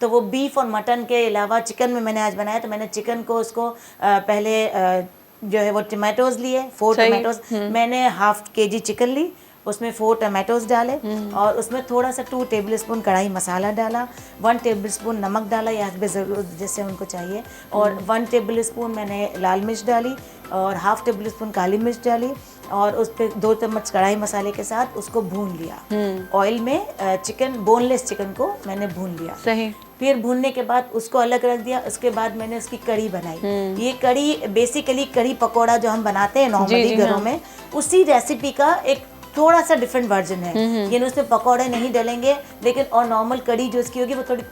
تو وہ بیف اور مٹن کے علاوہ چکن میں نے آج بنایا. تو میں نے چکن کو اس کو پہلے جو ہے وہ ٹمیٹوز لیے 4 ٹمیٹوز. میں نے ½ kg چکن لی, اس میں 4 ٹمیٹوز ڈالے اور اس میں تھوڑا سا 2 ٹیبل اسپون کڑھائی مسالہ ڈالا, 1 ٹیبل اسپون نمک ڈالا یا حسب ضرورت جیسے ان کو چاہیے, اور 1 ٹیبل اسپون میں نے لال مرچ ڈالی اور ½ ٹیبل اسپون کالی مرچ ڈالی, اور اس پہ 2 چمچ کڑھائی مسالے کے ساتھ اس کو بھون لیا آئل میں. چکن بون لیس چکن کو میں نے بھون لیا. صحیح. پھر بھوننے کے بعد اس کو الگ رکھ دیا. اس کے بعد میں نے اس کی کڑی بنائی. یہ کڑی بیسیکلی کڑی پکوڑا جو ہم بناتے ہیں نارملی گھروں میں, اسی ریسیپی کا ایک تھوڑا سا ڈفرینٹ ورژن ہے. یعنی اس میں پکوڑے نہیں ڈلیں گے, لیکن اور نارمل کڑی جو اس کی ہوگی وہ تھوڑی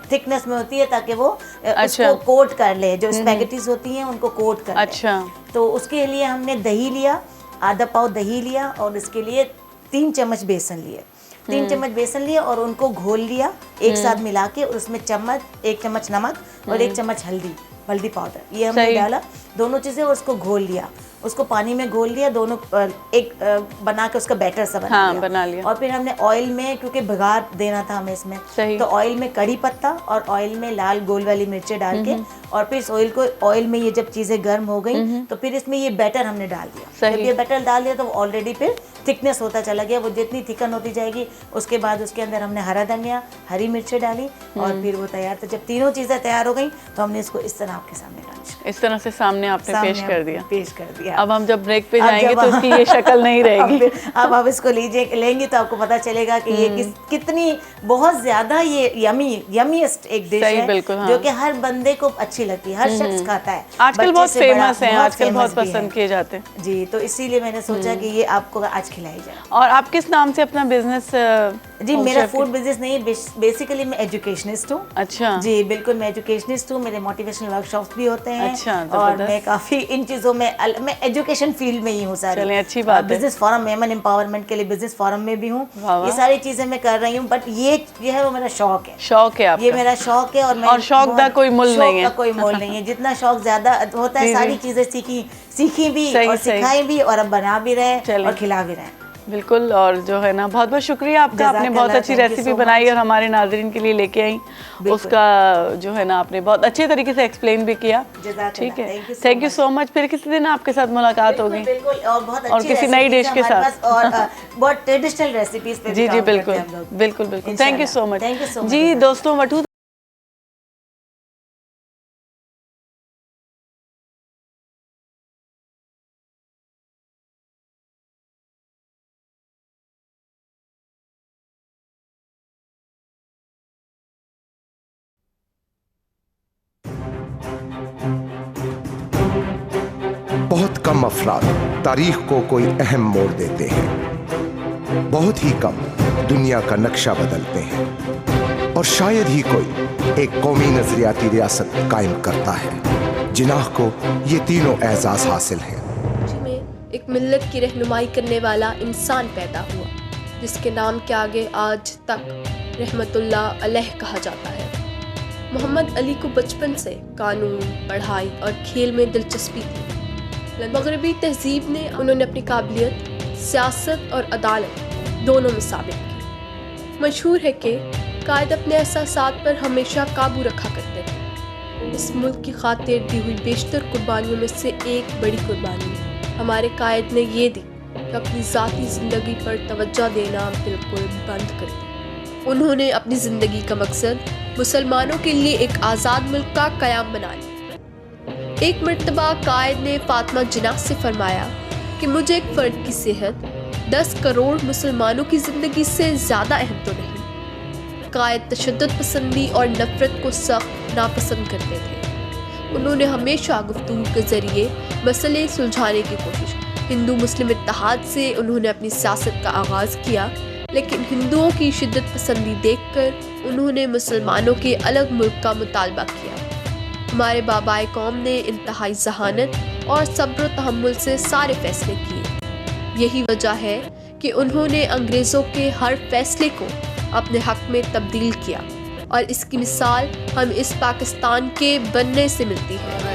تھکنس میں ہوتی ہے تاکہ وہ اس کو کوٹ کر لے, جو اسپیگٹیز ہوتی ہیں ان کو کوٹ کر لے. اچھا. تو اس کے لیے ہم نے دہی لیا, ½ پاؤ دہی لیا, اور اس کے لیے 3 چمچ بیسن لیے. 3 چمچ بیسن لیے اور ان کو گھول لیا ایک ساتھ ملا کے. اس میں 1 چمچ نمک اور 1 چمچ ہلدی پاؤڈر یہ ہم نے ڈالا, دونوں چیزیں, اور اس کو گھول لیا. اس کو پانی میں گھول لیا دونوں, ایک بنا کے اس کا بیٹر سا بنا لیا. اور پھر ہم نے آئل میں, کیونکہ بھگار دینا تھا ہمیں اس میں, تو آئل میں کڑی پتہ اور آئل میں لال گول والی مرچیں ڈال کے, اور پھر اس آئل میں یہ جب چیزیں گرم ہو گئیں تو پھر اس میں یہ بیٹر ہم نے ڈال دیا. جب یہ بیٹر ڈال دیا تو آلریڈی پھر تھکنس ہوتا چلا گیا. وہ جتنی تھکن ہوتی جائے گی اس کے بعد اس کے اندر ہم نے ہرا دھنیا, ہری مرچیں ڈالی, اور پھر وہ تیار تھا. جب تینوں چیزیں تیار ہو گئیں تو ہم نے اس کو اس طرح آپ کے سامنے لانچ کیا. اس طرح سے سامنے آپ نے پیش کر دیا. اب ہم جب بریک پہ جائیں گے تو اس کی یہ شکل نہیں رہے گی. اب آپ اس کو لیں گی تو آپ کو پتا چلے گا کہ یہ کتنی بہت زیادہ یہ یمیسٹ ایک ڈش ہے, جو کہ ہر بندے کو اچھی لگتی ہے, ہر شخص کھاتا ہے. آج کل بہت فیمس ہیں, آج کل بہت پسند کیے جاتے ہیں. جی, تو اسی لیے میں نے سوچا کہ یہ آپ کو آج کھلائی جائے. اور آپ کس نام سے اپنا بزنس؟ جی, میرا فوڈ بزنس نہیں, بیسیکلی میں ایجوکیشنسٹ ہوں. اچھا. جی بالکل, میں ایجوکیشنسٹ ہوں. میرے موٹیویشنل ورک شاپس بھی ہوتے ہیں, اور میں کافی ان چیزوں میں ایجوکیشن فیلڈ میں ہی ہوں ساری. چلیں اچھی بات ہے. بزنس فورم, ویمن امپاورمنٹ کے لیے بزنس فورم میں بھی ہوں. یہ ساری چیزیں میں کر رہی ہوں, بٹ یہ ہے وہ میرا شوق ہے. شوق ہے آپ کا؟ یہ میرا شوق ہے, اور شوق کا کوئی مول نہیں ہے. شوق کا کوئی مول نہیں ہے. جتنا شوق زیادہ ہوتا ہے, ساری چیزیں سیکھی بھی اور سکھائی بھی, اور اب بنا بھی رہے اور کھلا بھی رہے. بالکل. اور جو ہے نا, بہت بہت شکریہ آپ کا, آپ نے بہت اچھی ریسیپی بنائی اور ہمارے ناظرین کے لیے لے کے آئیں. اس کا جو ہے نا آپ نے بہت اچھے طریقے سے ایکسپلین بھی کیا. ٹھیک ہے, تھینک یو سو مچ. پھر کسی دن آپ کے ساتھ ملاقات ہوگی, اور کسی نئی ڈش کے ساتھ, اور بہت ٹریڈیشنل ریسیپیز پہ. جی بالکل بالکل بالکل. تھینک یو سو مچ. جی دوستوں, وٹھو بہت کم افراد تاریخ کو کوئی اہم موڑ دیتے ہیں, بہت ہی کم دنیا کا نقشہ بدلتے ہیں, اور شاید ہی کوئی ایک قومی نظریاتی ریاست قائم کرتا ہے جناح کو یہ تینوں اعزاز حاصل ہیں. میں ایک ملت کی رہنمائی کرنے والا انسان پیدا ہوا, جس کے نام کے آگے آج تک رحمت اللہ علیہ کہا جاتا ہے. محمد علی کو بچپن سے قانون, پڑھائی اور کھیل میں دلچسپی تھی. مغربی تہذیب نے انہوں نے اپنی قابلیت سیاست اور عدالت دونوں میں ثابت کی. مشہور ہے کہ قائد اپنے احساسات پر ہمیشہ قابو رکھا کرتے تھے. اس ملک کی خاطر دی ہوئی بیشتر قربانیوں میں سے ایک بڑی قربانی ہمارے قائد نے یہ دی کہ اپنی ذاتی زندگی پر توجہ دینا بالکل بند کر دیا. انہوں نے اپنی زندگی کا مقصد مسلمانوں کے لیے ایک آزاد ملک کا قیام بنا لیا. ایک مرتبہ قائد نے فاطمہ جناح سے فرمایا کہ مجھے ایک فرد کی صحت 10 کروڑ مسلمانوں کی زندگی سے زیادہ اہم تو نہیں. قائد تشدد پسندی اور نفرت کو سخت ناپسند کرتے تھے. انہوں نے ہمیشہ گفتگو کے ذریعے مسئلے سلجھانے کی کوشش کی. ہندو مسلم اتحاد سے انہوں نے اپنی سیاست کا آغاز کیا, لیکن ہندوؤں کی شدت پسندی دیکھ کر انہوں نے مسلمانوں کے الگ ملک کا مطالبہ کیا. ہمارے بابائے قوم نے انتہائی ذہانت اور صبر و تحمل سے سارے فیصلے کیے. یہی وجہ ہے کہ انہوں نے انگریزوں کے ہر فیصلے کو اپنے حق میں تبدیل کیا, اور اس کی مثال ہم اس پاکستان کے بننے سے ملتی ہے.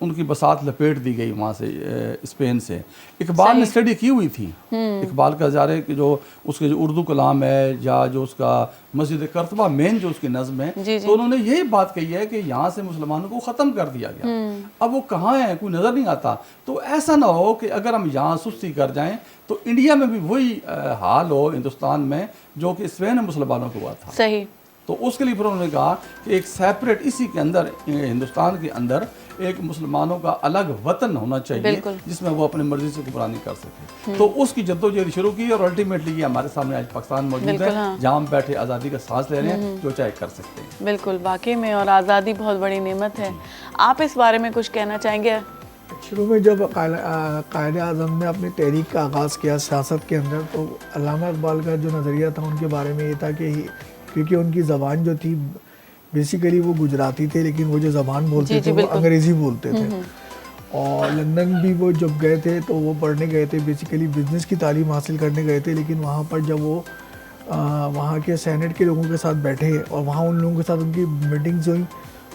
ان کی بساط لپیٹ دی گئی وہاں سے اسپین سے. اقبال نے اسٹڈی کی ہوئی تھی. اقبال کا ظاہر ہے کہ جو اس کے جو اردو کلام ہے یا جو اس کا مسجد کرتبہ مین جو اس کی نظم ہے, تو انہوں نے یہی بات کہی ہے کہ یہاں سے مسلمانوں کو ختم کر دیا گیا. اب وہ کہاں ہیں, کوئی نظر نہیں آتا. تو ایسا نہ ہو کہ اگر ہم یہاں سستی کر جائیں تو انڈیا میں بھی وہی حال ہو ہندوستان میں جو کہ اسپین میں مسلمانوں کو ہوا تھا. صحیح. تو اس کے لیے پھر انہوں نے کہا کہ ایک سیپریٹ اسی کے اندر ہندوستان کے اندر ایک مسلمانوں کا الگ وطن ہونا چاہیے جس میں وہ اپنی مرضی سے حکمرانی کر سکے. تو اس کی جدوجہد شروع کی اور الٹیمیٹلی یہ ہمارے سامنے آج پاکستان موجود ہے جہاں ہم بیٹھے آزادی کا سانس لے رہے ہیں, جو چاہے کر سکتے ہیں. بالکل, واقعی میں, اور آزادی بہت بڑی نعمت ہے. آپ اس بارے میں کچھ کہنا چاہیں گے؟ شروع میں جب قائد اعظم نے اپنی تحریک کا آغاز کیا سیاست کے اندر, تو علامہ اقبال کا جو نظریہ تھا ان کے بارے میں یہ تھا کہ کیونکہ ان کی زبان جو تھی بیسیکلی وہ گجراتی تھے, لیکن وہ جو زبان بولتے تھے وہ انگریزی بولتے تھے. اور لندن بھی وہ جب گئے تھے تو وہ پڑھنے گئے تھے, بیسیکلی بزنس کی تعلیم حاصل کرنے گئے تھے. لیکن وہاں پر جب وہ وہاں کے سینٹ کے لوگوں کے ساتھ بیٹھے اور وہاں ان لوگوں کے ساتھ ان کی میٹنگز ہوئیں,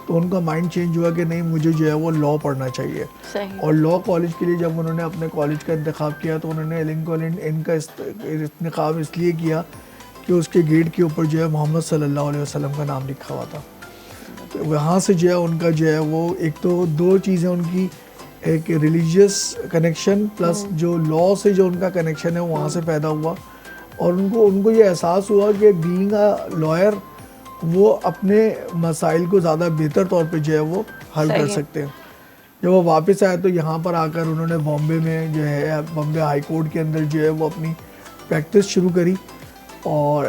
تو ان کا مائنڈ چینج ہوا کہ نہیں, مجھے جو ہے وہ لاء پڑھنا چاہیے. اور لاء کالج کے لیے جب انہوں نے اپنے کالج کا انتخاب کیا تو انہوں نے لنکولن ان کا انتخاب اس لیے کیا کہ اس کے گیٹ کے اوپر جو ہے محمد صلی اللہ علیہ وسلم کا نام لکھا ہوا تھا. تو وہاں سے جو ہے ان کا جو ہے وہ ایک تو دو چیزیں ان کی, ایک ریلیجیس کنیکشن پلس جو لاء سے جو ان کا کنیکشن ہے وہاں سے پیدا ہوا. اور ان کو یہ احساس ہوا کہ بینگ اے لائر وہ اپنے مسائل کو زیادہ بہتر طور پہ جو ہے وہ حل کر سکتے ہیں. جب وہ واپس آئے تو یہاں پر آ کر انہوں نے بامبے میں جو ہے بامبے ہائی کورٹ کے اندر جو ہے وہ اپنی پریکٹس شروع کری. اور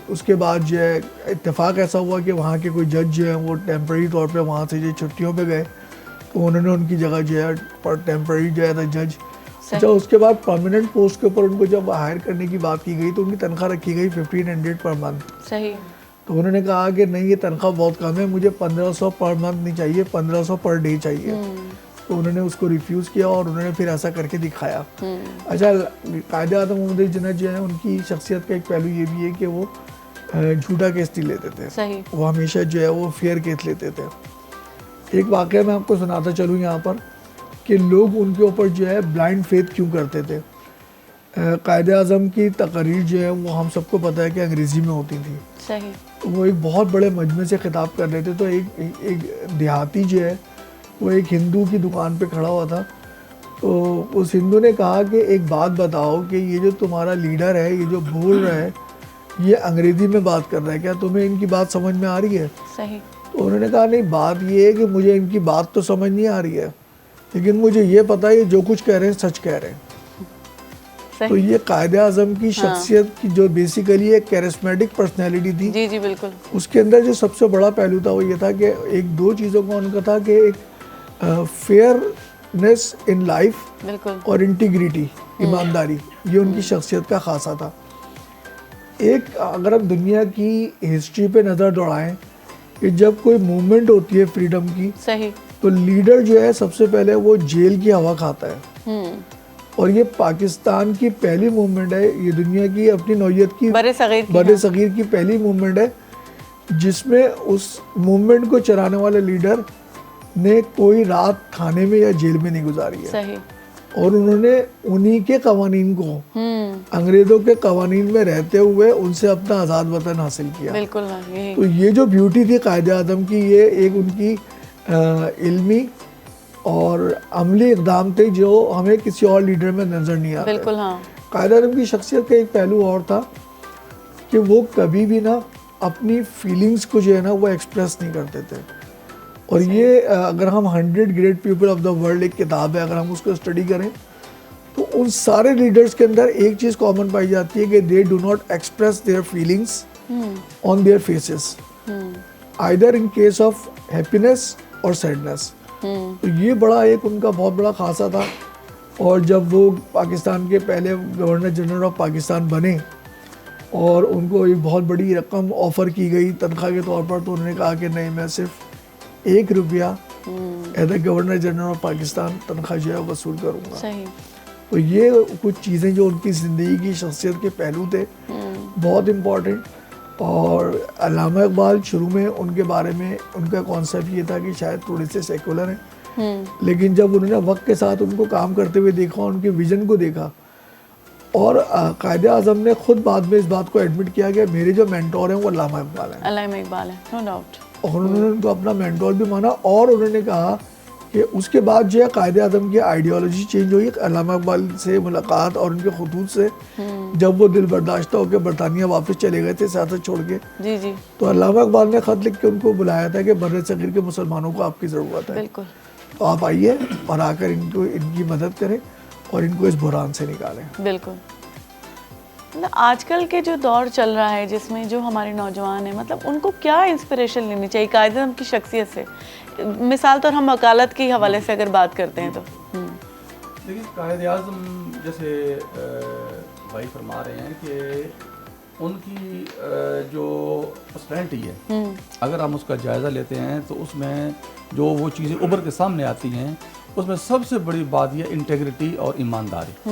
اس کے بعد جو ہے اتفاق ایسا ہوا کہ وہاں کے کوئی جج جو ہیں وہ ٹیمپرری طور پہ وہاں سے جو چھٹیوں پہ گئے, تو انہوں نے ان کی جگہ جو ہے ٹیمپرری جو ہے جج. اچھا, اس کے بعد پرماننٹ پوسٹ کے اوپر ان کو جب ہائر کرنے کی بات کی گئی تو ان کی تنخواہ رکھی گئی 1500 پر منتھ. صحیح. تو انہوں نے کہا کہ نہیں, یہ تنخواہ بہت کم ہے, مجھے 1500 پر منتھ نہیں چاہیے, 1500 پر ڈے چاہیے. تو انہوں نے اس کو ریفیوز کیا اور انہوں نے پھر ایسا کر کے دکھایا. اچھا, قائد اعظم محمد علی جناح جو ہے ان کی شخصیت کا ایک پہلو یہ بھی ہے کہ وہ جھوٹا کیس نہیں لیتے تھے. صحیح. وہ ہمیشہ جو ہے وہ فیئر کیس لیتے تھے. ایک واقعہ میں آپ کو سناتا چلوں یہاں پر کہ لوگ ان کے اوپر جو ہے بلائنڈ فیتھ کیوں کرتے تھے. قائد اعظم کی تقاریر جو ہے وہ ہم سب کو پتہ ہے کہ انگریزی میں ہوتی تھی. صحیح. وہ ایک بہت بڑے مجمع سے خطاب کر رہے تھے, تو ایک دیہاتی جو ہے وہ ایک ہندو کی دکان پہ کھڑا ہوا تھا. تو اس ہندو نے کہا کہ ایک بات بتاؤ کہ یہ جو تمہارا لیڈر ہے, یہ جو بول رہا ہے, یہ انگریزی میں بات کر رہا ہے, کیا تمہیں ان کی بات سمجھ میں آ رہی ہے؟ صحیح. تو انہوں نے کہا نہیں, بات یہ ہے کہ مجھے ان کی بات تو سمجھ نہیں آ رہی ہے, لیکن مجھے یہ پتہ ہے جو کچھ کہہ رہے ہیں سچ کہہ رہے ہیں. تو یہ قائد اعظم کی شخصیت کی جو بیسیکلی ایک کیرسمیٹک پرسنالٹی تھی, جی جی بالکل, اس کے اندر جو سب سے بڑا پہلو تھا وہ یہ تھا کہ ایک دو چیزوں کا ان کا تھا کہ ایک فیئرنیس ان لائف اور انٹیگریٹی, ایمانداری, یہ ان کی شخصیت کا خاصہ تھا. ایک اگر ہم دنیا کی ہسٹری پہ نظر دوڑائیں کہ جب کوئی موومنٹ ہوتی ہے فریڈم کی, صحیح, تو لیڈر جو ہے سب سے پہلے وہ جیل کی ہوا کھاتا ہے. اور یہ پاکستان کی پہلی موومنٹ ہے, یہ دنیا کی اپنی نوعیت کی بر صغیر کی پہلی موومنٹ ہے جس میں اس موومنٹ کو چلانے والے لیڈر نے کوئی رات کھانے میں یا جیل میں نہیں گزاری ہے. صحیح. اور انہوں نے انہی کے قوانین کو, انگریزوں کے قوانین میں رہتے ہوئے ان سے اپنا آزاد وطن حاصل کیا. بالکل. تو یہ جو بیوٹی تھی قائد اعظم کی, یہ ایک ان کی علمی اور عملی اقدام تھے جو ہمیں کسی اور لیڈر میں نظر نہیں آتے. بالکل. ہاں, قائد اعظم کی شخصیت کا ایک پہلو اور تھا کہ وہ کبھی بھی نا اپنی فیلنگز کو جو ہے نا وہ ایکسپریس نہیں کرتے تھے. اور یہ اگر ہم 100 great people of the world ایک کتاب ہے, اگر ہم اس کو اسٹڈی کریں تو ان سارے لیڈرز کے اندر ایک چیز کامن پائی جاتی ہے کہ they do not express their feelings on their faces, either in case of happiness اور سیڈنس. تو یہ بڑا ایک ان کا بہت بڑا خاصہ تھا. اور جب وہ پاکستان کے پہلے گورنر جنرل آف پاکستان بنے اور ان کو ایک بہت بڑی رقم آفر کی گئی تنخواہ کے طور پر, تو انہوں نے کہا کہ نہیں, میں صرف ₹1 as a governor general of Pakistan تنخواہ جو ہے وصول کروں گا. صحیح. تو یہ کچھ چیزیں جو ان کی زندگی کی شخصیت کے پہلو تھے بہت امپورٹنٹ. اور علامہ اقبال شروع میں ان کے بارے میں ان کا کانسیپٹ یہ تھا کہ شاید تھوڑے سے سیکولر ہیں, لیکن جب انہوں نے وقت کے ساتھ ان کو کام کرتے ہوئے دیکھا، ان کے ویژن کو دیکھا، اور قائد اعظم نے خود بعد میں اس بات کو ایڈمٹ کیا کہ میرے جو مینٹور ہیں وہ علامہ اقبال ہیں، علامہ اقبال ہے، نو ڈاؤٹ. اور انہوں نے ان کو اپنا مینٹور بھی مانا. اور انہوں نے کہا کہ اس کے بعد جو ہے قائد اعظم کی آئیڈیالوجی چینج ہوئی. علامہ اقبال سے ملاقات اور ان کے خطوط سے جب وہ دل برداشتہ ہو کے برطانیہ واپس چلے گئے تھے سیاست چھوڑ کے، جی جی تو علامہ اقبال نے خط لکھ کے ان کو بلایا تھا کہ بر صغیر کے مسلمانوں کو آپ کی ضرورت ہے، بالکل. تو آپ آئیے اور آ کر ان کی مدد کریں اور ان کو اس بحران سے نکالیں. بالکل. آج کل کے جو دور چل رہا ہے جس میں جو ہمارے نوجوان ہیں، مطلب ان کو کیا انسپریشن لینی چاہیے قائد اعظم کی شخصیت سے؟ مثال طور ہم وکالت کے حوالے سے اگر بات کرتے ہیں تو دیکھیے قائد اعظم جیسے بھائی فرما رہے ہیں کہ ان کی جو پرسنالٹی ہے، اگر ہم اس کا جائزہ لیتے ہیں تو اس میں جو وہ چیزیں ابھر کے سامنے آتی ہیں، اس میں سب سے بڑی بات یہ انٹیگریٹی اور ایمانداری.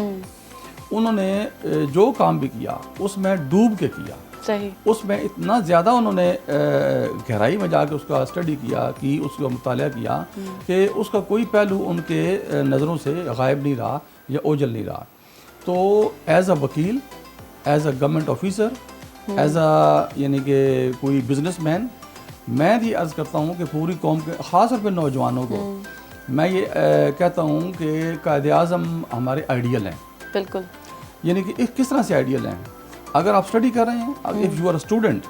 انہوں نے جو کام بھی کیا اس میں ڈوب کے کیا، صحیح. اس میں اتنا زیادہ انہوں نے گہرائی میں جا کے اس کا اسٹڈی کیا کہ اس کا مطالعہ کیا کہ اس کا کوئی پہلو ان کے نظروں سے غائب نہیں رہا یا اوجھل نہیں رہا. تو ایز اے وکیل، as a government officer, as a یعنی کہ کوئی بزنس مین، میں یہ عرض کرتا ہوں کہ پوری قوم کے خاص طور پہ نوجوانوں کو میں یہ کہتا ہوں کہ قائد اعظم ہمارے آئیڈیل ہیں. بالکل. یعنی کہ کس طرح سے آئیڈیل ہیں؟ اگر آپ اسٹڈی کر رہے ہیں، if you are a student,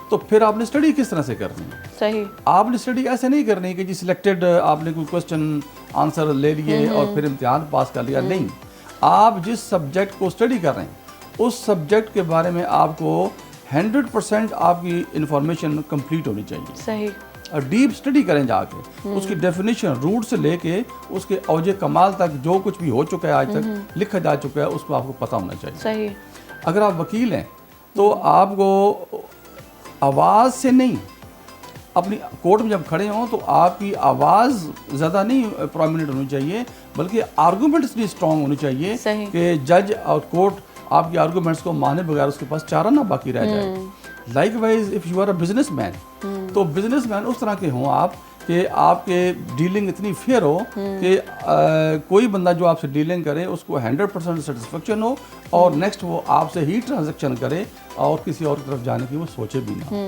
تو پھر آپ نے اسٹڈی کس طرح سے کرنی ہے؟ صحیح. آپ نے اسٹڈی ایسے نہیں کرنی کہ جی سلیکٹڈ آپ نے کوئی کوشچن آنسر لے لیے اور پھر امتحان پاس کر لیا. نہیں، آپ جس سبجیکٹ کو اسٹڈی کر رہے ہیں اس سبجیکٹ کے بارے میں آپ کو 100% آپ کی انفارمیشن کمپلیٹ ہونی چاہیے. صحیح. اور ڈیپ اسٹڈی کریں جا کے، اس کی ڈیفینیشن روٹ سے لے کے اس کے اوج کمال تک جو کچھ بھی ہو چکا ہے آج تک لکھا جا چکا ہے اس کو آپ کو پتہ ہونا چاہیے. صحیح. اگر آپ وکیل ہیں تو آپ کو آواز سے نہیں، اپنی کورٹ میں جب کھڑے ہوں تو آپ کی آواز زیادہ نہیں پرومیننٹ ہونی چاہیے، بلکہ آرگومنٹس بھی اسٹرانگ ہونی چاہیے کہ جج اور کورٹ آپ کی آرگومنٹس کو مانے بغیر اس کے پاس چارہ نہ باقی رہ جائے. Likewise if you are a businessman, تو بزنس مین اس طرح کے ہوں آپ کہ آپ کے ڈیلنگ اتنی فیئر ہو کہ کوئی بندہ جو آپ سے ڈیلنگ کرے اس کو 100% سیٹسفیکشن ہو اور نیکسٹ وہ آپ سے ہی ٹرانزیکشن کرے اور کسی اور کی طرف جانے کی وہ سوچے بھی نہ.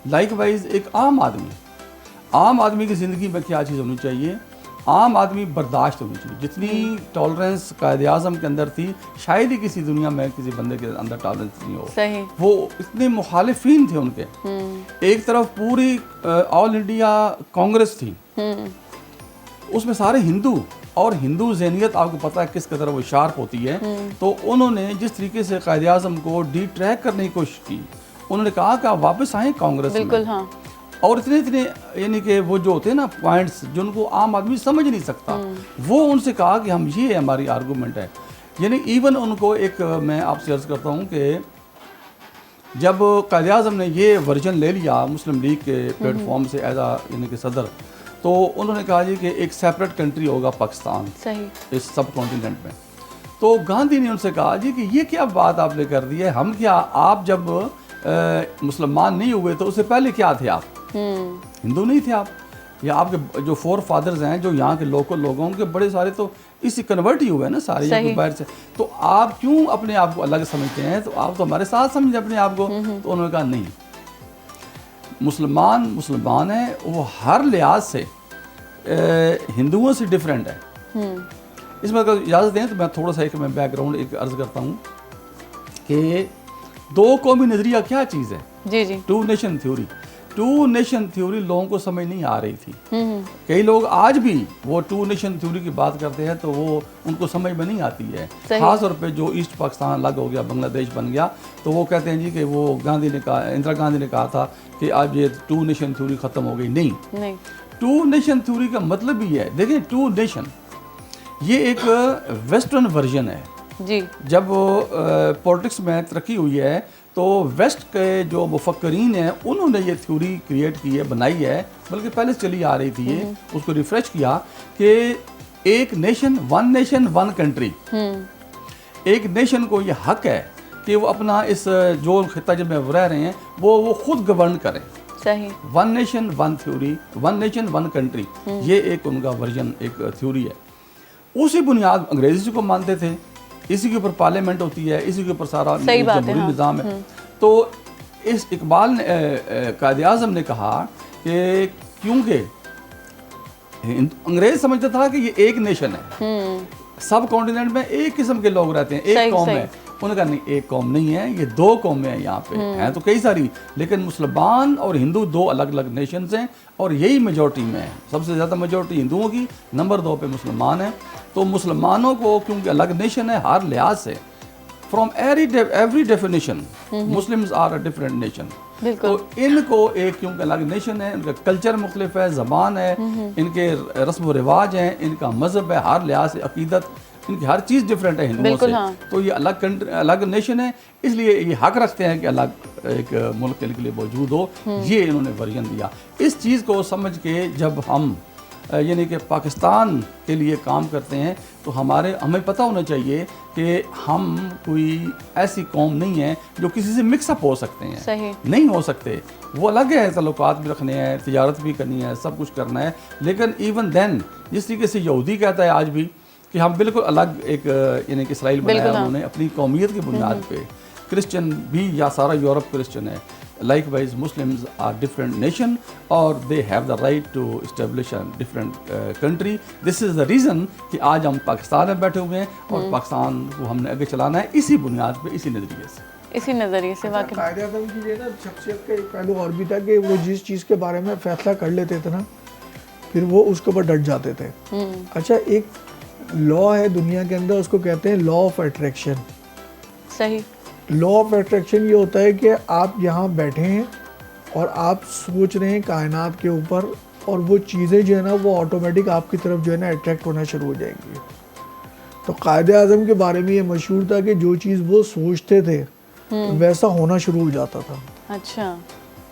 لائک وائز ایک عام آدمی کی زندگی میں کیا چیز ہونی چاہیے؟ عام آدمی برداشت ہونی چاہیے. جتنی ٹالرنس قائد اعظم کے اندر تھی شاید ہی کسی دنیا میں کسی بندے کے اندر ٹالرنس نہیں ہو. صحیح. وہ اتنے مخالفین تھے ان کے، ایک طرف پوری آل انڈیا کانگریس تھی، اس میں سارے ہندو، اور ہندو ذہنیت آپ کو پتہ ہے کس قدر وہ شارپ ہوتی ہے. تو انہوں نے جس طریقے سے قائد اعظم کو ڈی ٹریک کرنے کی کوشش کی، انہوں نے کہا کہ آپ واپس آئیں کانگریس میں. بالکل. ہاں. اور اتنے یعنی کہ وہ جو ہوتے ہیں نا پوائنٹس جن کو عام آدمی سمجھ نہیں سکتا، وہ ان سے کہا کہ ہم یہ ہماری آرگومنٹ ہے. یعنی ایون ان کو ایک میں آپ سے عرض کرتا ہوں کہ جب قائد اعظم نے یہ ورژن لے لیا مسلم لیگ کے پلیٹ فارم سے ایز اے یعنی کہ صدر، تو انہوں نے کہا جی کہ ایک سیپریٹ کنٹری ہوگا پاکستان اس سب کانٹیننٹ میں. تو گاندھی نے ان سے کہا جی کہ یہ کیا بات آپ نے کر دی ہے، ہم کیا، آپ جب مسلمان نہیں ہوئے تو اس سے پہلے کیا تھے؟ آپ ہندو نہیں تھے آپ، یا آپ کے جو فور فادرز ہیں جو یہاں کے لوکل لوگوں کے بڑے سارے تو اسی کنورٹ ہی ہوئے ہیں نا سارے باہر سے، تو آپ کیوں اپنے آپ کو الگ سمجھتے ہیں؟ تو آپ تو ہمارے ساتھ سمجھیں اپنے آپ کو. تو انہوں نے کہا نہیں، مسلمان ہیں، وہ ہر لحاظ سے ہندوؤں سے ڈفرینٹ ہے. اس میں اگر اجازت دیں تو میں تھوڑا سا ایک میں بیک گراؤنڈ ایک عرض کرتا ہوں کہ دو قومی نظریہ کیا چیز ہے. جی جی. ٹو نیشن تھیوری لوگوں کو سمجھ نہیں آ رہی تھی. کئی لوگ آج بھی وہ ٹو نیشن تھیوری کی بات کرتے ہیں تو وہ ان کو سمجھ میں نہیں آتی ہے. خاص طور پہ جو ایسٹ پاکستان الگ ہو گیا، بنگلہ دیش بن گیا، تو وہ کہتے ہیں جی کہ وہ اندرا گاندھی نے کہا تھا کہ اب یہ ٹو نیشن تھیوری ختم ہو گئی. نہیں، ٹو نیشن تھیوری کا مطلب ہی ہے، دیکھیں ٹو نیشن یہ ایک ویسٹرن ورژن ہے. جی. جب پولیٹکس میں ترقی ہوئی ہے تو ویسٹ کے جو مفکرین ہیں انہوں نے یہ تھیوری کریٹ کی ہے، بنائی ہے، بلکہ پہلے چلی آ رہی تھی، اس کو ریفریش کیا کہ ایک نیشن ون کنٹری. ایک نیشن کو یہ حق ہے کہ وہ اپنا اس جو خطہ جب میں رہ رہے ہیں وہ خود گورن کریں. صحیح. One nation one theory, one nation one country, یہ ایک ان کا ورژن، ایک تھیوری ہے. اسی بنیاد انگریزی کو مانتے تھے، اسی کے اوپر پارلیمنٹ ہوتی ہے، اسی کے اوپر سارا جمہوری نظام ہے. تو اس اقبال قائد اعظم نے کہا کہ کیونکہ انگریز سمجھتا تھا کہ یہ ایک نیشن ہے، سب کانٹیننٹ میں ایک قسم کے لوگ رہتے ہیں، ایک قوم ہے. انہوں نے کہا نہیں، ایک قوم نہیں ہے، یہ دو قومیں ہیں یہاں پہ، ہیں تو کئی ساری، لیکن مسلمان اور ہندو دو الگ الگ نیشنز ہیں، اور یہی میجورٹی میں ہے. سب سے زیادہ میجورٹی ہندوؤں کی، نمبر 2 پہ مسلمان ہیں. تو مسلمانوں کو کیونکہ الگ نیشن ہے ہر لحاظ سے، from every definition Muslims are a different nation. تو ان کو ایک کیونکہ الگ نیشن ہے، ان کا کلچر مختلف ہے، زبان ہے، ان کے رسم و رواج ہیں، ان کا مذہب ہے، ہر لحاظ سے عقیدت، ان کی ہر چیز ڈفرینٹ ہے ہندوؤں سے. تو یہ الگ نیشن ہے، اس لیے یہ حق رکھتے ہیں کہ الگ ایک ملک کے لیے موجود ہو. یہ انہوں نے ورژن دیا. اس چیز کو سمجھ کے جب ہم یعنی کہ پاکستان کے لیے کام کرتے ہیں تو ہمیں پتہ ہونا چاہیے کہ ہم کوئی ایسی قوم نہیں ہے جو کسی سے مکس اپ ہو سکتے ہیں. صحیح نہیں ہو سکتے. وہ الگ ہے، تعلقات بھی رکھنے ہیں، تجارت بھی کرنی ہے، سب کچھ کرنا ہے. لیکن ایون دین جس طریقے سے یہودی کہتا ہے آج بھی کہ ہم بالکل الگ ایک یعنی کہ اسرائیل بنایا انہوں نے اپنی قومیت کی بنیاد پہ. کرسچن بھی یا سارا یورپ کرسچن ہے. Likewise Muslims are different nation اور they have the right to establish a different country. This is the reason کہ آج ہم پاکستان میں بیٹھے ہوئے ہیں اور پاکستان کو ہم نے آگے چلانا ہے اسی بنیاد پہ، اسی نظریے سے. واقعی قائد اعظم کی نا شخصیت کا ایک پہلو اور بھی تھا کہ وہ جس چیز کے بارے میں فیصلہ کر لیتے تھے نا، پھر وہ اس کے اوپر ڈٹ جاتے تھے. اچھا، ایک لا ہے دنیا کے اندر، اس کو کہتے ہیں لا آف اٹریکشن. صحیح. لا آف اٹریکشن یہ ہوتا ہے کہ آپ یہاں بیٹھے ہیں اور آپ سوچ رہے ہیں کائنات کے اوپر، اور وہ چیزیں جو ہے نا وہ آٹومیٹک آپ کی طرف جو ہے نا اٹریکٹ ہونا شروع ہو جائیں گی. تو قائد اعظم کے بارے میں یہ مشہور تھا کہ جو چیز وہ سوچتے تھے ویسا ہونا شروع ہو جاتا تھا. اچھا.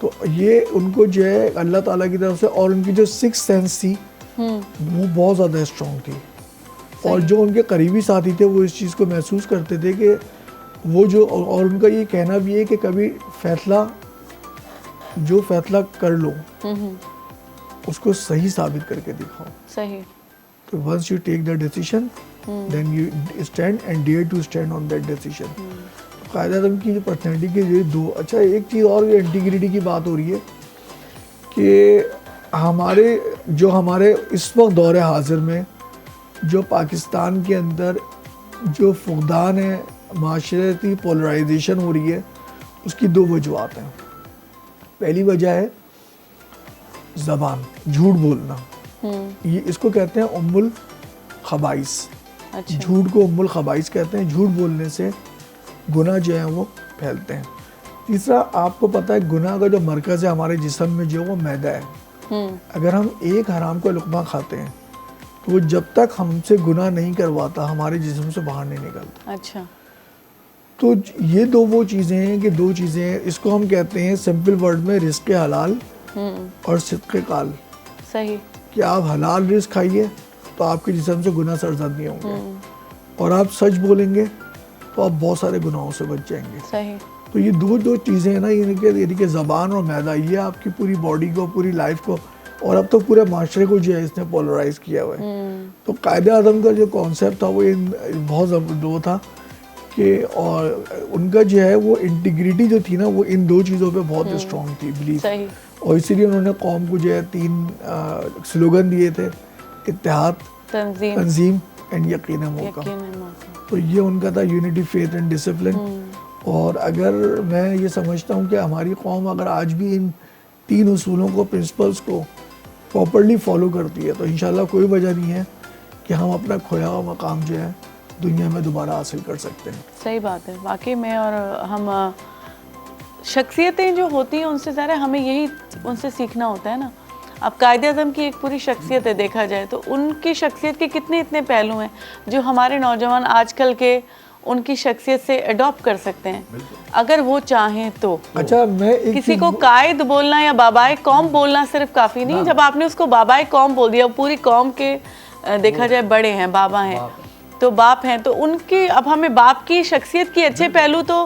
تو یہ ان کو جو ہے اللہ تعالیٰ کی طرف سے، اور ان کی جو سکس سینس تھی وہ بہت زیادہ اسٹرانگ تھی. اور جو ان کے قریبی ساتھی تھے وہ اس چیز کو محسوس کرتے تھے کہ وہ جو، اور ان کا یہ کہنا بھی ہے کہ کبھی جو فیصلہ کر لو اس کو صحیح ثابت کر کے دکھاؤ. صحیح. تو once you take the decision then you stand and dare to stand on that decision. Quaid Azam کی جو پرسنالٹی کے جو دو. اچھا، ایک چیز اور انٹیگریٹی کی بات ہو رہی ہے کہ ہمارے اس وقت دور حاضر میں جو پاکستان کے اندر جو فقدان ہے، معاشرتی پولرائزیشن ہو رہی ہے، اس کی 2 وجوہات ہیں. پہلی وجہ ہے زبان، جھوٹ بولنا. یہ اس کو کہتے ہیں ام الخبائث. جھوٹ کو ام الخبائث کہتے ہیں. جھوٹ بولنے سے گناہ جو ہیں وہ پھیلتے ہیں. تیسرا، آپ کو پتہ ہے گناہ کا جو مرکز ہے ہمارے جسم میں جو وہ معدہ ہے. اگر ہم ایک حرام کا لقمہ کھاتے ہیں تو وہ جب تک ہم سے گناہ نہیں کرواتا ہمارے جسم سے باہر نہیں نکلتا. اچھا. تو یہ 2 وہ چیزیں ہیں کہ 2 چیزیں ہیں، اس کو ہم کہتے ہیں سمپل ورڈ میں رزق حلال اور صدق قال. صحیح. کہ آپ حلال رزق کھائیے تو آپ کے جسم سے گناہ سرزد نہیں ہوں گے، اور آپ سچ بولیں گے تو آپ بہت سارے گناہوں سے بچ جائیں گے. صحیح. تو یہ دو چیزیں ہیں نا، یعنی کہ زبان اور معدہ، یہ آپ کی پوری باڈی کو، پوری لائف کو، اور اب تو پورے معاشرے کو جو ہے اس نے پولرائز کیا ہوا ہے. تو قائد اعظم کا جو کانسیپٹ تھا وہ بہت زبردست تھا کہ، اور ان کا جو ہے وہ انٹیگریٹی جو تھی نا وہ ان 2 چیزوں پہ بہت اسٹرانگ تھی، بلیف. اور اسی لیے انہوں نے قوم کو جو ہے 3 سلوگن دیے تھے: اتحاد، تنظیم اینڈ یقین موقع. تو یہ ان کا تھا، یونٹی، فیتھ اینڈ ڈسپلن. اور اگر میں یہ سمجھتا ہوں کہ ہماری قوم اگر آج بھی ان 3 اصولوں کو، پرنسپلس کو پراپرلی فالو کرتی ہے تو انشاءاللہ کوئی وجہ نہیں ہے کہ ہم اپنا کھویا ہوا مقام جو ہے دنیا میں دوبارہ حاصل کر سکتے ہیں. صحیح بات ہے واقعی میں. اور ہم شخصیتیں جو ہوتی ہیں ان سے ظاہر ہمیں یہی ان سے سیکھنا ہوتا ہے نا. اب قائد اعظم کی ایک پوری شخصیت ہے، دیکھا جائے تو ان کی شخصیت کے کتنے اتنے پہلو ہیں جو ہمارے نوجوان آج کل کے ان کی شخصیت سے اڈاپٹ کر سکتے ہیں اگر وہ چاہیں تو. اچھا، میں کسی کو قائد بولنا یا بابائے قوم بولنا صرف کافی نہیں. جب آپ نے اس کو بابائے قوم بول دیا، پوری قوم کے دیکھا جائے بڑے ہیں، بابا ہیں تو باپ ہیں، تو ان کی اب ہمیں باپ کی شخصیت کی اچھے پہلو تو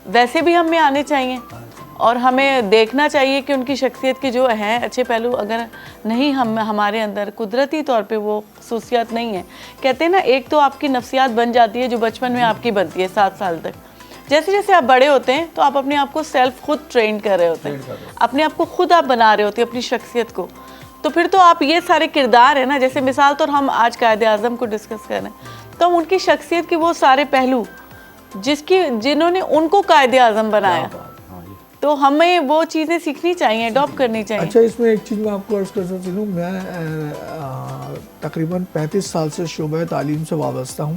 ویسے بھی ہم میں آنے چاہیے. اور ہمیں دیکھنا چاہیے کہ ان کی شخصیت کے جو ہیں اچھے پہلو اگر نہیں ہمارے اندر قدرتی طور پہ وہ خصوصیات نہیں ہیں. کہتے ہیں نا ایک تو آپ کی نفسیات بن جاتی ہے جو بچپن میں آپ کی بنتی ہے 7 سال تک. جیسے جیسے آپ بڑے ہوتے ہیں تو آپ اپنے آپ کو سیلف خود ٹرین کر رہے ہوتے ہیں, اپنے آپ کو خود آپ بنا رہے ہوتے ہیں اپنی شخصیت کو. تو پھر تو آپ یہ سارے کردار ہیں نا, جیسے مثال طور ہم آج قائد اعظم کو ڈسکس کر رہے ہیں تو ہم ان کی شخصیت کے وہ سارے پہلو جنہوں نے ان کو قائد اعظم بنایا, تو ہمیں وہ چیزیں سیکھنی چاہیے, اڈاپٹ کرنی چاہیے. اچھا, اس میں ایک چیز میں آپ کو عرض کر سکتی ہوں, میں تقریباً 35 سال سے شعبہ تعلیم سے وابستہ ہوں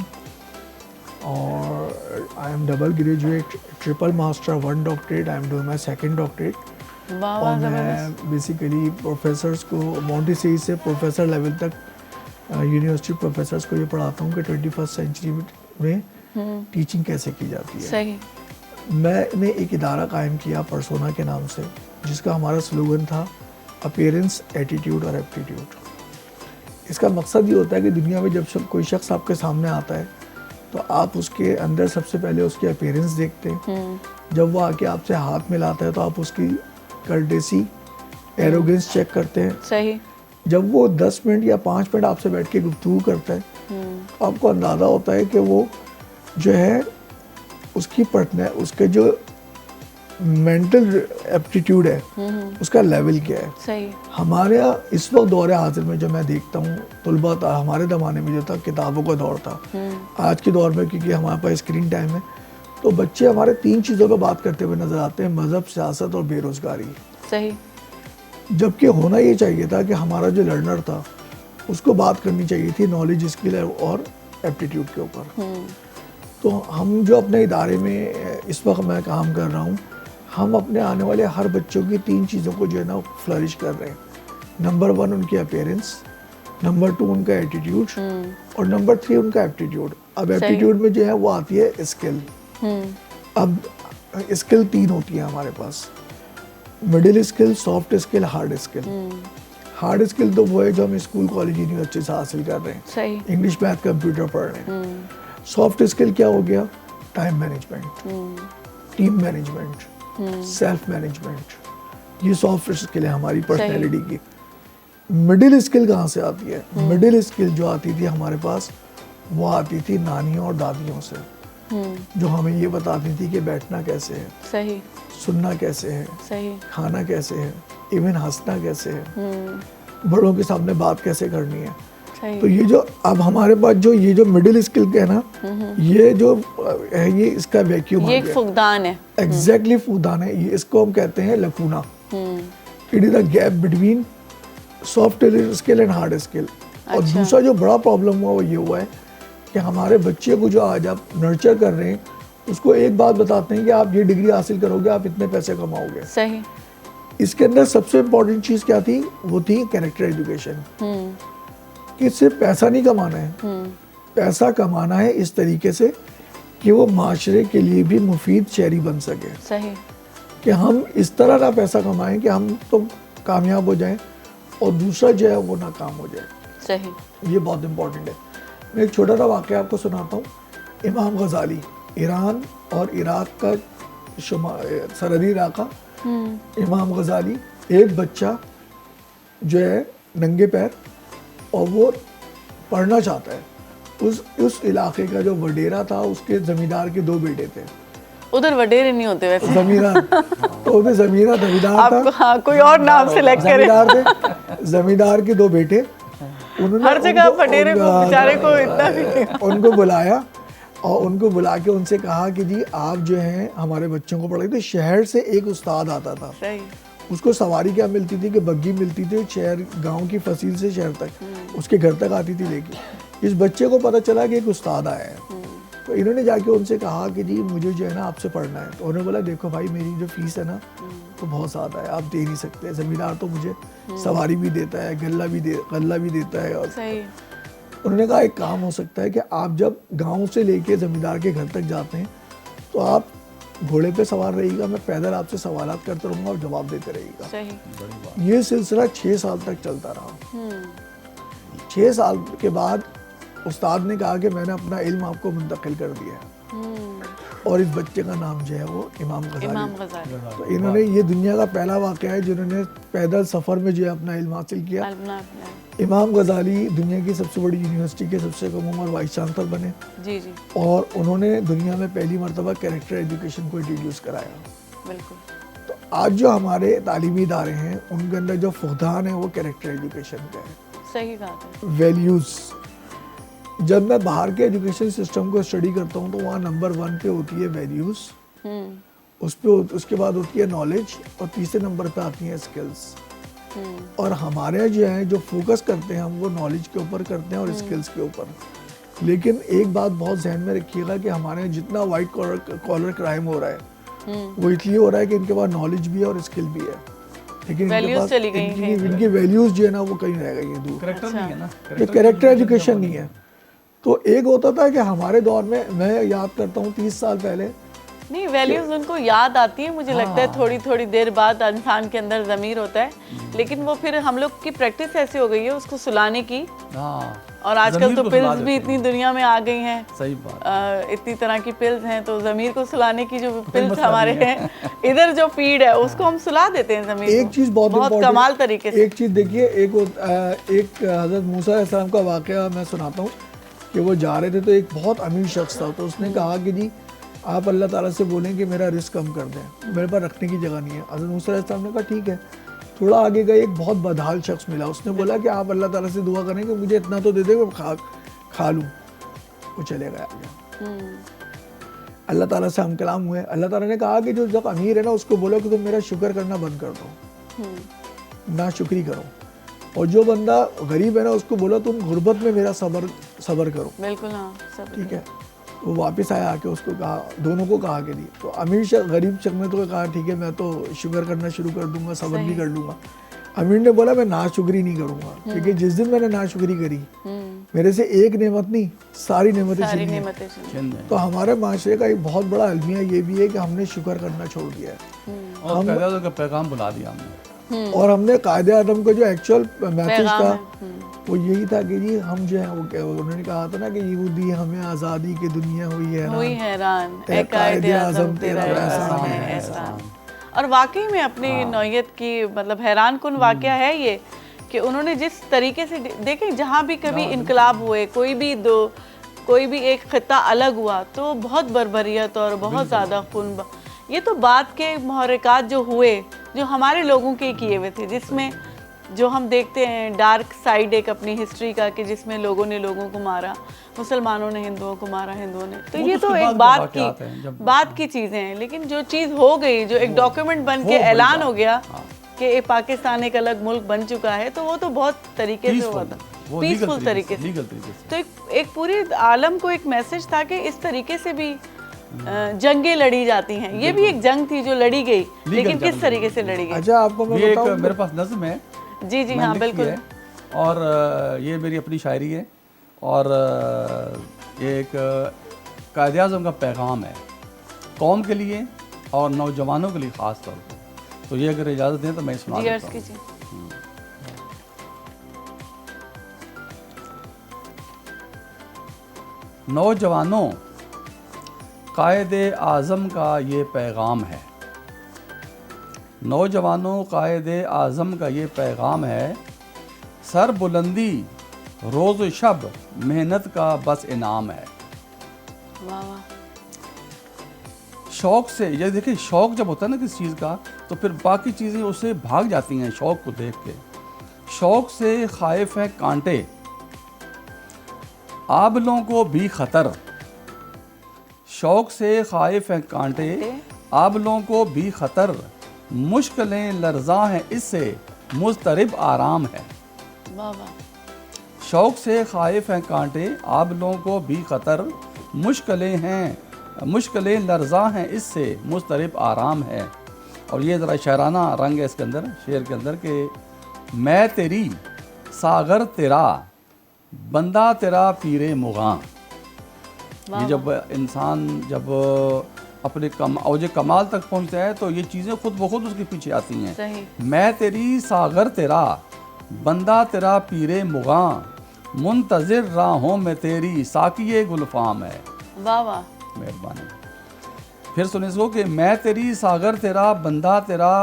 اور I am double graduate, triple master, 1 doctorate, I am doing my 2nd doctorate. اور میں بیسیکلی پروفیسرس کو مونٹیسری سے پروفیسر لیول تک یونیورسٹی پروفیسرس کو یہ پڑھاتا ہوں کہ 21st سینچری میں ٹیچنگ کیسے کی جاتی ہے. صحیح. میں نے ایک ادارہ قائم کیا پرسونا کے نام سے, جس کا ہمارا سلوگن تھا اپیرنس, ایٹیٹیوڈ اور ایپٹیٹیوڈ. اس کا مقصد یہ ہوتا ہے کہ دنیا میں جب کوئی شخص آپ کے سامنے آتا ہے تو آپ اس کے اندر سب سے پہلے اس کی اپیرنس دیکھتے ہیں. جب وہ آ کے آپ سے ہاتھ ملاتا ہے تو آپ اس کی کرٹیسی, ایروگنس چیک کرتے ہیں. صحیح. جب وہ 10 منٹ یا 5 منٹ آپ سے بیٹھ کے گفتگو کرتا ہے آپ کو اندازہ ہوتا ہے کہ وہ جو ہے اس کی اس کے جو مینٹل ایپٹیٹیوڈ ہے اس کا لیول کیا ہے. صحیح. ہمارے اس وقت دور حاضر میں جب میں دیکھتا ہوں طلباء تھا, ہمارے زمانے میں جو تھا کتابوں کا دور تھا, آج کے دور میں کیونکہ ہمارے پاس اسکرین ٹائم ہے تو بچے ہمارے 3 چیزوں پہ بات کرتے ہوئے نظر آتے ہیں, مذہب, سیاست اور بے روزگاری. صحیح. جبکہ ہونا یہ چاہیے تھا کہ ہمارا جو لرنر تھا اس کو بات کرنی چاہیے تھی نالج, اسکل اور ایپٹیٹیوڈ کے اوپر. تو ہم جو اپنے ادارے میں اس وقت میں کام کر رہا ہوں, ہم اپنے آنے والے ہر بچوں کی 3 چیزوں کو جو ہے نا فلرش کر رہے ہیں. نمبر 1 ان کی اپیرنس, نمبر 2 ان کا ایٹیٹیوڈ اور نمبر 3 ان کا ایپٹیٹیوڈ. اب ایپٹیٹیوڈ میں جو ہے وہ آتی ہے اسکل. اب اسکل 3 ہوتی ہیں ہمارے پاس, middle skill, soft skill, hard skill. Hard skill تو وہ ہے جو ہم اسکول, کالج, یونیورسٹی سے حاصل کر رہے ہیں. صحیح. انگلش, میتھ, کمپیوٹر پڑھ رہے ہیں. سافٹ اسکل کیا ہو گیا, time management, team management, self management, یہ سافٹ اسکل ہے ہماری پرسنالٹی کی. مڈل اسکل کہاں سے آتی ہے؟ مڈل اسکل جو آتی تھی ہمارے پاس وہ آتی تھی نانیوں اور دادیوں سے, جو ہمیں یہ بتاتی تھی کہ بیٹھنا کیسے ہے, صحیح, سننا کیسے ہے, صحیح, کھانا کیسے ہے, ایون ہنسنا کیسے ہے, بڑوں کے سامنے بات کیسے کرنی ہے. تو یہ جو اب ہمارے پاس جو یہ جو مڈل اسکل کا ہے نا, یہ جو ہے یہ اس کا ویکیوم, یہ ایک فقدان ہے. ایگزیکٹلی فقدان ہے. یہ اس کو ہم کہتے ہیں lacuna. It is a gap between soft skill and hard skill. اور دوسرا جو بڑا پرابلم ہوا وہ یہ ہوا ہے کہ ہمارے بچے کو جو آج آپ نرچر کر رہے ہیں اس کو ایک بات بتاتے ہیں کہ آپ یہ ڈگری حاصل کرو گے آپ اتنے پیسے کماؤ گے. صحیح. اس کے اندر سب سے امپورٹنٹ چیز کیا تھی, وہ تھی کیریکٹر ایجوکیشن. کہ صرف پیسہ نہیں کمانا ہے, پیسہ کمانا ہے اس طریقے سے کہ وہ معاشرے کے لیے بھی مفید شہری بن سکے. صحیح. کہ ہم اس طرح نہ پیسہ کمائیں کہ ہم تو کامیاب ہو جائیں اور دوسرا جو ہے وہ ناکام ہو جائے. صحیح. یہ بہت امپورٹنٹ ہے. میں ایک چھوٹا سا واقعہ آپ کو سناتا ہوں. امام غزالی, ایران اور عراق کا سرحدی علاقہ. امام غزالی, ایک بچہ جو ہے ننگے پیر اور وہ پڑھنا چاہتا ہے. اس علاقے کا جو وڈیرا تھا اس کے زمیندار کے 2 بیٹے تھے. ادھر وڈیرے نہیں ہوتے ویسے, زمیندار. تو ادھر زمیندار تھا, ہاں کوئی اور نام سلیکٹ کرے. زمیندار کے 2 بیٹے, انہوں نے ہر جگہ وڈیرے کو بیچارے کو اتنا بھی ان کو بلایا اور ان کو بلا کے ان سے کہا کہ جی آپ جو ہیں ہمارے بچوں کو پڑھائیں. تو شہر سے ایک استاد آتا تھا. صحیح. اس کو سواری کیا ملتی تھی کہ بگی ملتی تھی, شہر گاؤں کی فصیل سے شہر تک اس کے گھر تک آتی تھی لے کے. اس بچے کو پتہ چلا کہ ایک استاد آیا ہے, تو انہوں نے جا کے ان سے کہا کہ جی مجھے جو ہے نا آپ سے پڑھنا ہے. تو انہوں نے بولا دیکھو بھائی میری جو فیس ہے نا تو بہت زیادہ ہے, آپ دے نہیں سکتے. زمیندار تو مجھے سواری بھی دیتا ہے, غلہ بھی دیتا ہے. اور انہوں نے کہا ایک کام ہو سکتا ہے کہ آپ جب گاؤں سے لے کے زمیندار کے گھر تک جاتے ہیں تو آپ گھوڑے پہ سوار رہیے گا, میں پیدل آپ سے سوالات کرتا رہوں گا اور جواب دیتے رہیے گا. یہ سلسلہ 6 سال تک چلتا رہا. 6 سال کے بعد استاد نے کہا کہ میں نے اپنا علم آپ کو منتقل کر دیا ہے. اور اس بچے کا نام جو ہے وہ امام غزالی. امام غزالی. تو انہوں نے یہ دنیا کا پہلا واقعہ ہے جنہوں نے پیدل سفر میں جو ہے اپنا علم حاصل کیا. امام غزالی دنیا کی سب سے بڑی یونیورسٹی کے سب سے کم عمر وائس چانسلر بنے. جی جی اور انہوں نے دنیا میں پہلی مرتبہ کیریکٹر ایجوکیشن کو انٹروڈیوس کرایا. بالکل. تو آج جو ہمارے تعلیمی ادارے ہیں ان کے اندر جو فقدان ہے وہ کیریکٹر ایجوکیشن کا ہے. صحیح بات ہے. ویلیوز. جب میں باہر کے ایجوکیشن سسٹم کو اسٹڈی کرتا ہوں تو وہاں نمبر 1 پہ ہوتی ہے ویلیوز, اس کے بعد ہوتی ہے نالج, اور تیسرے نمبر پہ آتی ہیں اسکلس. اور ہمارے جو ہے جو فوکس کرتے ہیں ہم وہ نالج کے اوپر کرتے ہیں اور اسکلس کے اوپر. لیکن ایک بات بہت ذہن میں رکھیے گا کہ ہمارے جتنا وائٹ کالر کرائم ہو رہا ہے وہ اس لیے ہو رہا ہے کہ ان کے پاس نالج بھی ہے اور اسکل بھی ہے, لیکن ان کی ویلیوز جو ہے نا وہ کہیں رہ گئی ہیں دور. یہ کیریکٹر ایجوکیشن نہیں ہے. تو ایک ہوتا تھا کہ ہمارے دور میں یاد کرتا ہوں 30 سال پہلے, نہیں ویلیوز ان کو یاد آتی ہیں, مجھے لگتا ہے تھوڑی تھوڑی دیر بعد انسان کے اندر ضمیر ہوتا ہے, لیکن وہ پھر ہم لوگ کی پریکٹس ایسی ہو گئی ہے اس کو سلانے کی. اور آج کل تو پلز بھی اتنی دنیا میں آ گئی ہیں, صحیح بات, اتنی طرح کی پلز ہیں, تو ضمیر کو سلانے کی جو پلز ہمارے ہیں ادھر جو فیڈ ہے اس کو ہم سلا دیتے ہیں ضمیر کو. ایک چیز بہت کمال طریقے سے. ایک چیز دیکھیے, ایک حضرت موسیٰ علیہ السلام کا واقعہ میں سناتا ہوں کہ وہ جا رہے تھے تو ایک بہت امیر شخص تھا, تو اس نے کہا کہ جی آپ اللہ تعالیٰ سے بولیں کہ میرا رزق کم کر دیں, میرے پاس رکھنے کی جگہ نہیں ہے. حضرت موسیٰ علیہ السلام نے کہا ٹھیک ہے. تھوڑا آگے گئے, ایک بہت بدحال شخص ملا, اس نے بولا کہ آپ اللہ تعالیٰ سے دعا کریں کہ مجھے اتنا تو دے دیں کہ کھا لوں. وہ چلے گیا آگے. اللہ تعالیٰ سے ہم کلام ہوئے. اللہ تعالیٰ نے کہا کہ جو جب امیر ہے نا اس کو بولو کہ تم میرا شکر کرنا بند کر دو, نا شکری کرو. اور جو بندہ غریب ہے نا اس کو بولو تم غربت میں میرا صبر کرو. بالکل ہاں, ٹھیک ہے. وہ واپس آیا آ کے اس کو کہا, دونوں کو کہا کہ نہیں. تو امیر شخص غریب شخص نے تو کہا ٹھیک ہے میں تو شکر کرنا شروع کر دوں گا, صبر بھی کر لوں گا. امیر نے بولا میں ناشکری نہیں کروں گا, کیونکہ جس دن میں نے ناشکری کری میرے سے ایک نعمت نہیں ساری نعمتیں چھین لی. تو ہمارے معاشرے کا ایک بہت بڑا المیہ یہ بھی ہے کہ ہم نے شکر کرنا چھوڑ دیا ہے, اور کا پیغام بلا دیا ہم نے. اور ہم نے قائد اعظم کا جو ایکچوئل میسج تھا وہ یہی تھا کہ جی ہم جو ہے انہوں نے کہا تھا نا کہ یہ ہمیں آزادی کی دنیا ہوئی حیران, اے قائد اعظم تیرا احسان ہے احسان. اور واقعی میں اپنی نوعیت کی مطلب حیران کن واقعہ ہے یہ کہ انہوں نے جس طریقے سے دیکھیں جہاں بھی کبھی انقلاب ہوئے, کوئی بھی ایک خطہ الگ ہوا تو بہت بربریت اور بہت زیادہ خون. یہ تو بعد کے محرکات جو ہوئے جو ہمارے لوگوں کے کیے ہوئے تھے, جس میں جو ہم دیکھتے ہیں ڈارک سائیڈ ایک اپنی ہسٹری کا کہ جس میں لوگوں نے لوگوں کو مارا, مسلمانوں نے ہندوؤں کو مارا, ہندوؤں نے, تو یہ تو ایک بات کی چیزیں ہیں. لیکن جو چیز ہو گئی, جو ایک ڈاکیومنٹ بن کے اعلان ہو گیا کہ پاکستان ایک الگ ملک بن چکا ہے, تو وہ تو بہت طریقے سے ہوا تھا, پیسفل طریقے سے. تو ایک پوری عالم کو ایک میسج تھا کہ اس طریقے سے بھی جنگیں لڑی جاتی ہیں. یہ بھی ایک جنگ تھی جو لڑی گئی, لیکن کس طریقے سے لڑی گئی. اچھا آپ کو یہ ایک میرے پاس نظم ہے. جی جی ہاں بالکل. اور یہ میری اپنی شاعری ہے, اور یہ ایک قائد اعظم کا پیغام ہے قوم کے لیے اور نوجوانوں کے لیے خاص طور پر. تو یہ اگر اجازت دیں تو میں سنا دیتا ہوں. نوجوانوں, قائد اعظم کا یہ پیغام ہے. نوجوانوں, قائد اعظم کا یہ پیغام ہے, سر بلندی روز و شب محنت کا بس انعام ہے. شوق سے, یہ دیکھیں شوق جب ہوتا ہے نا کسی چیز کا تو پھر باقی چیزیں اسے بھاگ جاتی ہیں شوق کو دیکھ کے. شوق سے خائف ہیں کانٹے, آبلوں کو بھی خطر. شوق سے خائف ہیں کانٹے, آبلوں کو بھی خطر. مشکلیں لرزاں ہیں اس سے مضطرب آرام ہے. شوق سے خائف ہیں کانٹے, آبلوں کو بھی خطر. مشکلیں لرزاں ہیں اس سے مضطرب آرام ہے. اور یہ ذرا شاعرانہ رنگ ہے اس کے اندر, شعر کے اندر, کہ میں تیری ساغر تیرا بندہ تیرا پیر مغاں. یہ جب انسان جب اپنے اوج کمال تک پہنچتا ہے تو یہ چیزیں خود بخود اس کے پیچھے آتی ہیں. میں تیری ساغر تیرا بندہ تیرا پیر مغاں, منتظر راہوں میں تیری ساقیے گلفام ہے. واہ واہ, مہربانی. پھر سنیں اس کو کہ میں تیری ساغر تیرا بندہ تیرا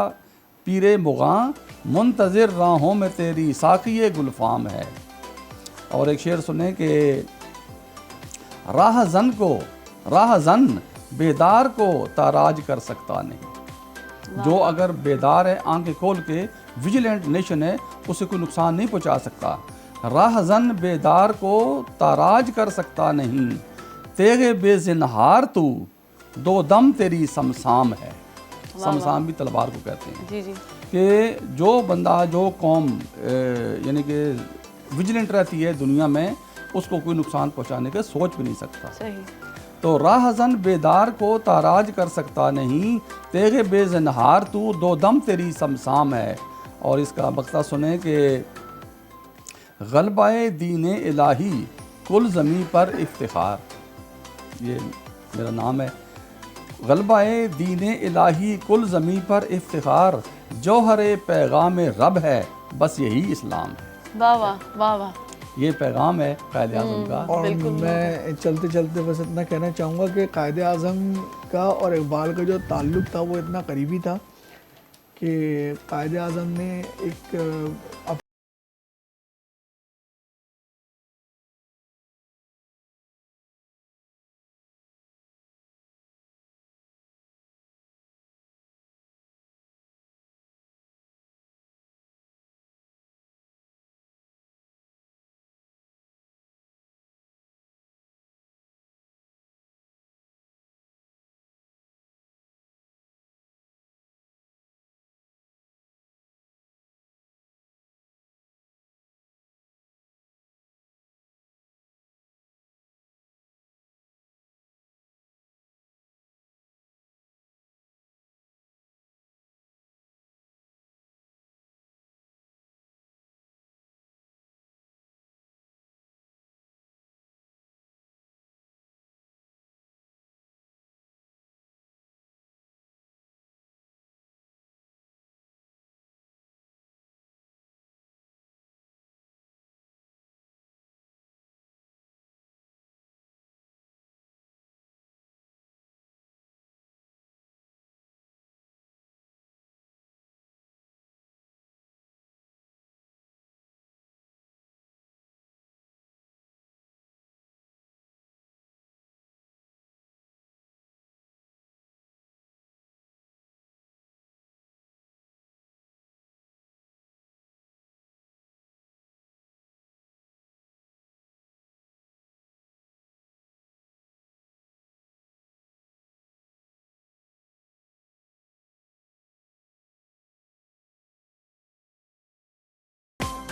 پیر مغاں منتظر راہوں میں تیری ساقی گلفام ہے. اور ایک شعر سنیں کہ راہ زن بیدار کو تاراج کر سکتا نہیں. جو اگر بیدار ہے آنکھیں کھول کے ویجیلنٹ نیشن ہے اسے کوئی نقصان نہیں پہنچا سکتا. راہ زن بیدار کو تاراج کر سکتا نہیں. تیغ بے زنہار تو دو دم تیری سمسام ہے. سمسام بھی تلوار کو کہتے ہیں. جی جی. کہ جو بندہ جو قوم یعنی کہ ویجیلنٹ رہتی ہے دنیا میں اس کو کوئی نقصان پہنچانے کا سوچ بھی نہیں سکتا. صحیح. تو راہ زن بیدار کو تاراج کر سکتا نہیں. تیغ بے زنہار تو دو دم تیری سمسام ہے. اور اس کا مقطع سنیں کہ غلبہ دین الہی کل زمیں پر افتخار. یہ میرا نام ہے. غلبہ دین الہی کل زمیں پر افتخار. جوہر پیغام رب ہے بس یہی اسلام ہے. واہ واہ واہ واہ. یہ پیغام ہے قائد اعظم کا. اور میں چلتے چلتے بس اتنا کہنا چاہوں گا کہ قائد اعظم کا اور اقبال کا جو تعلق تھا وہ اتنا قریبی تھا کہ قائد اعظم نے ایک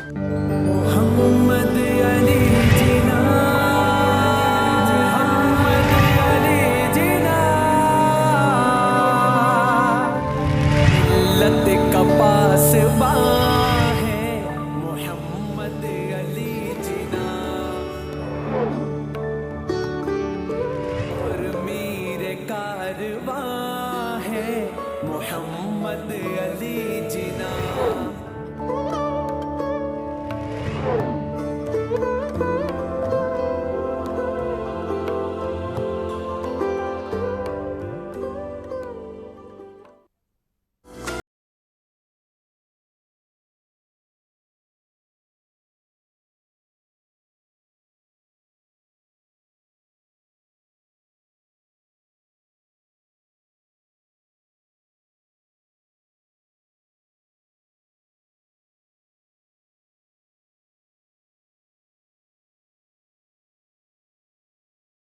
محمد علی جنا محمد علی جنا ملت کا پاسباں ہے محمد علی جنا اور میر کارواں ہے محمد علی جنا.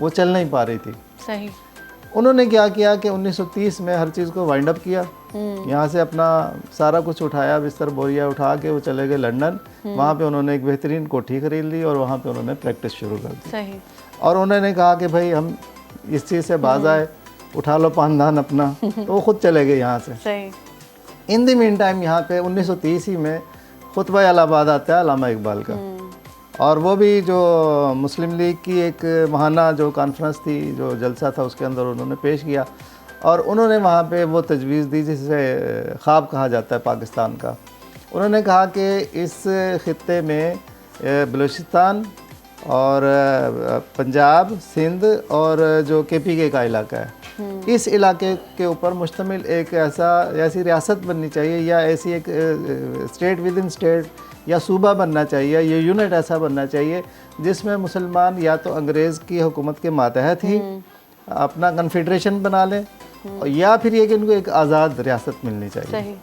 وہ چل نہیں پا رہی تھی. صحیح. انہوں نے کیا کیا کہ 1930 میں ہر چیز کو وائنڈ اپ کیا, یہاں سے اپنا سارا کچھ اٹھایا, بستر بوریا اٹھا کے وہ چلے گئے لنڈن. وہاں پہ انہوں نے ایک بہترین کوٹھی خرید لی اور وہاں پہ انہوں نے پریکٹس شروع کر دی. صحیح. اور انہوں نے کہا کہ بھائی ہم اس چیز سے باز آئے, اٹھا لو پاندان اپنا, تو وہ خود چلے گئے یہاں سے. صحیح. ان دی مین ٹائم یہاں پہ 1930 ہی میں خطبہ الہ آباد آتا ہے علامہ اقبال کا, اور وہ بھی جو مسلم لیگ کی ایک ماہانہ جو کانفرنس تھی, جو جلسہ تھا, اس کے اندر انہوں نے پیش کیا, اور انہوں نے وہاں پہ وہ تجویز دی جسے خواب کہا جاتا ہے پاکستان کا. انہوں نے کہا کہ اس خطے میں بلوچستان اور پنجاب, سندھ اور جو کے پی کے کا علاقہ ہے, اس علاقے کے اوپر مشتمل ایک ایسی ریاست بننی چاہیے, یا ایسی ایک اسٹیٹ ود ان اسٹیٹ یا صوبہ بننا چاہیے, یہ یونٹ ایسا بننا چاہیے جس میں مسلمان یا تو انگریز کی حکومت کے ماتحت ہی اپنا کنفیڈریشن بنا لیں, یا پھر یہ کہ ان کو ایک آزاد ریاست ملنی چاہیے. صحیح.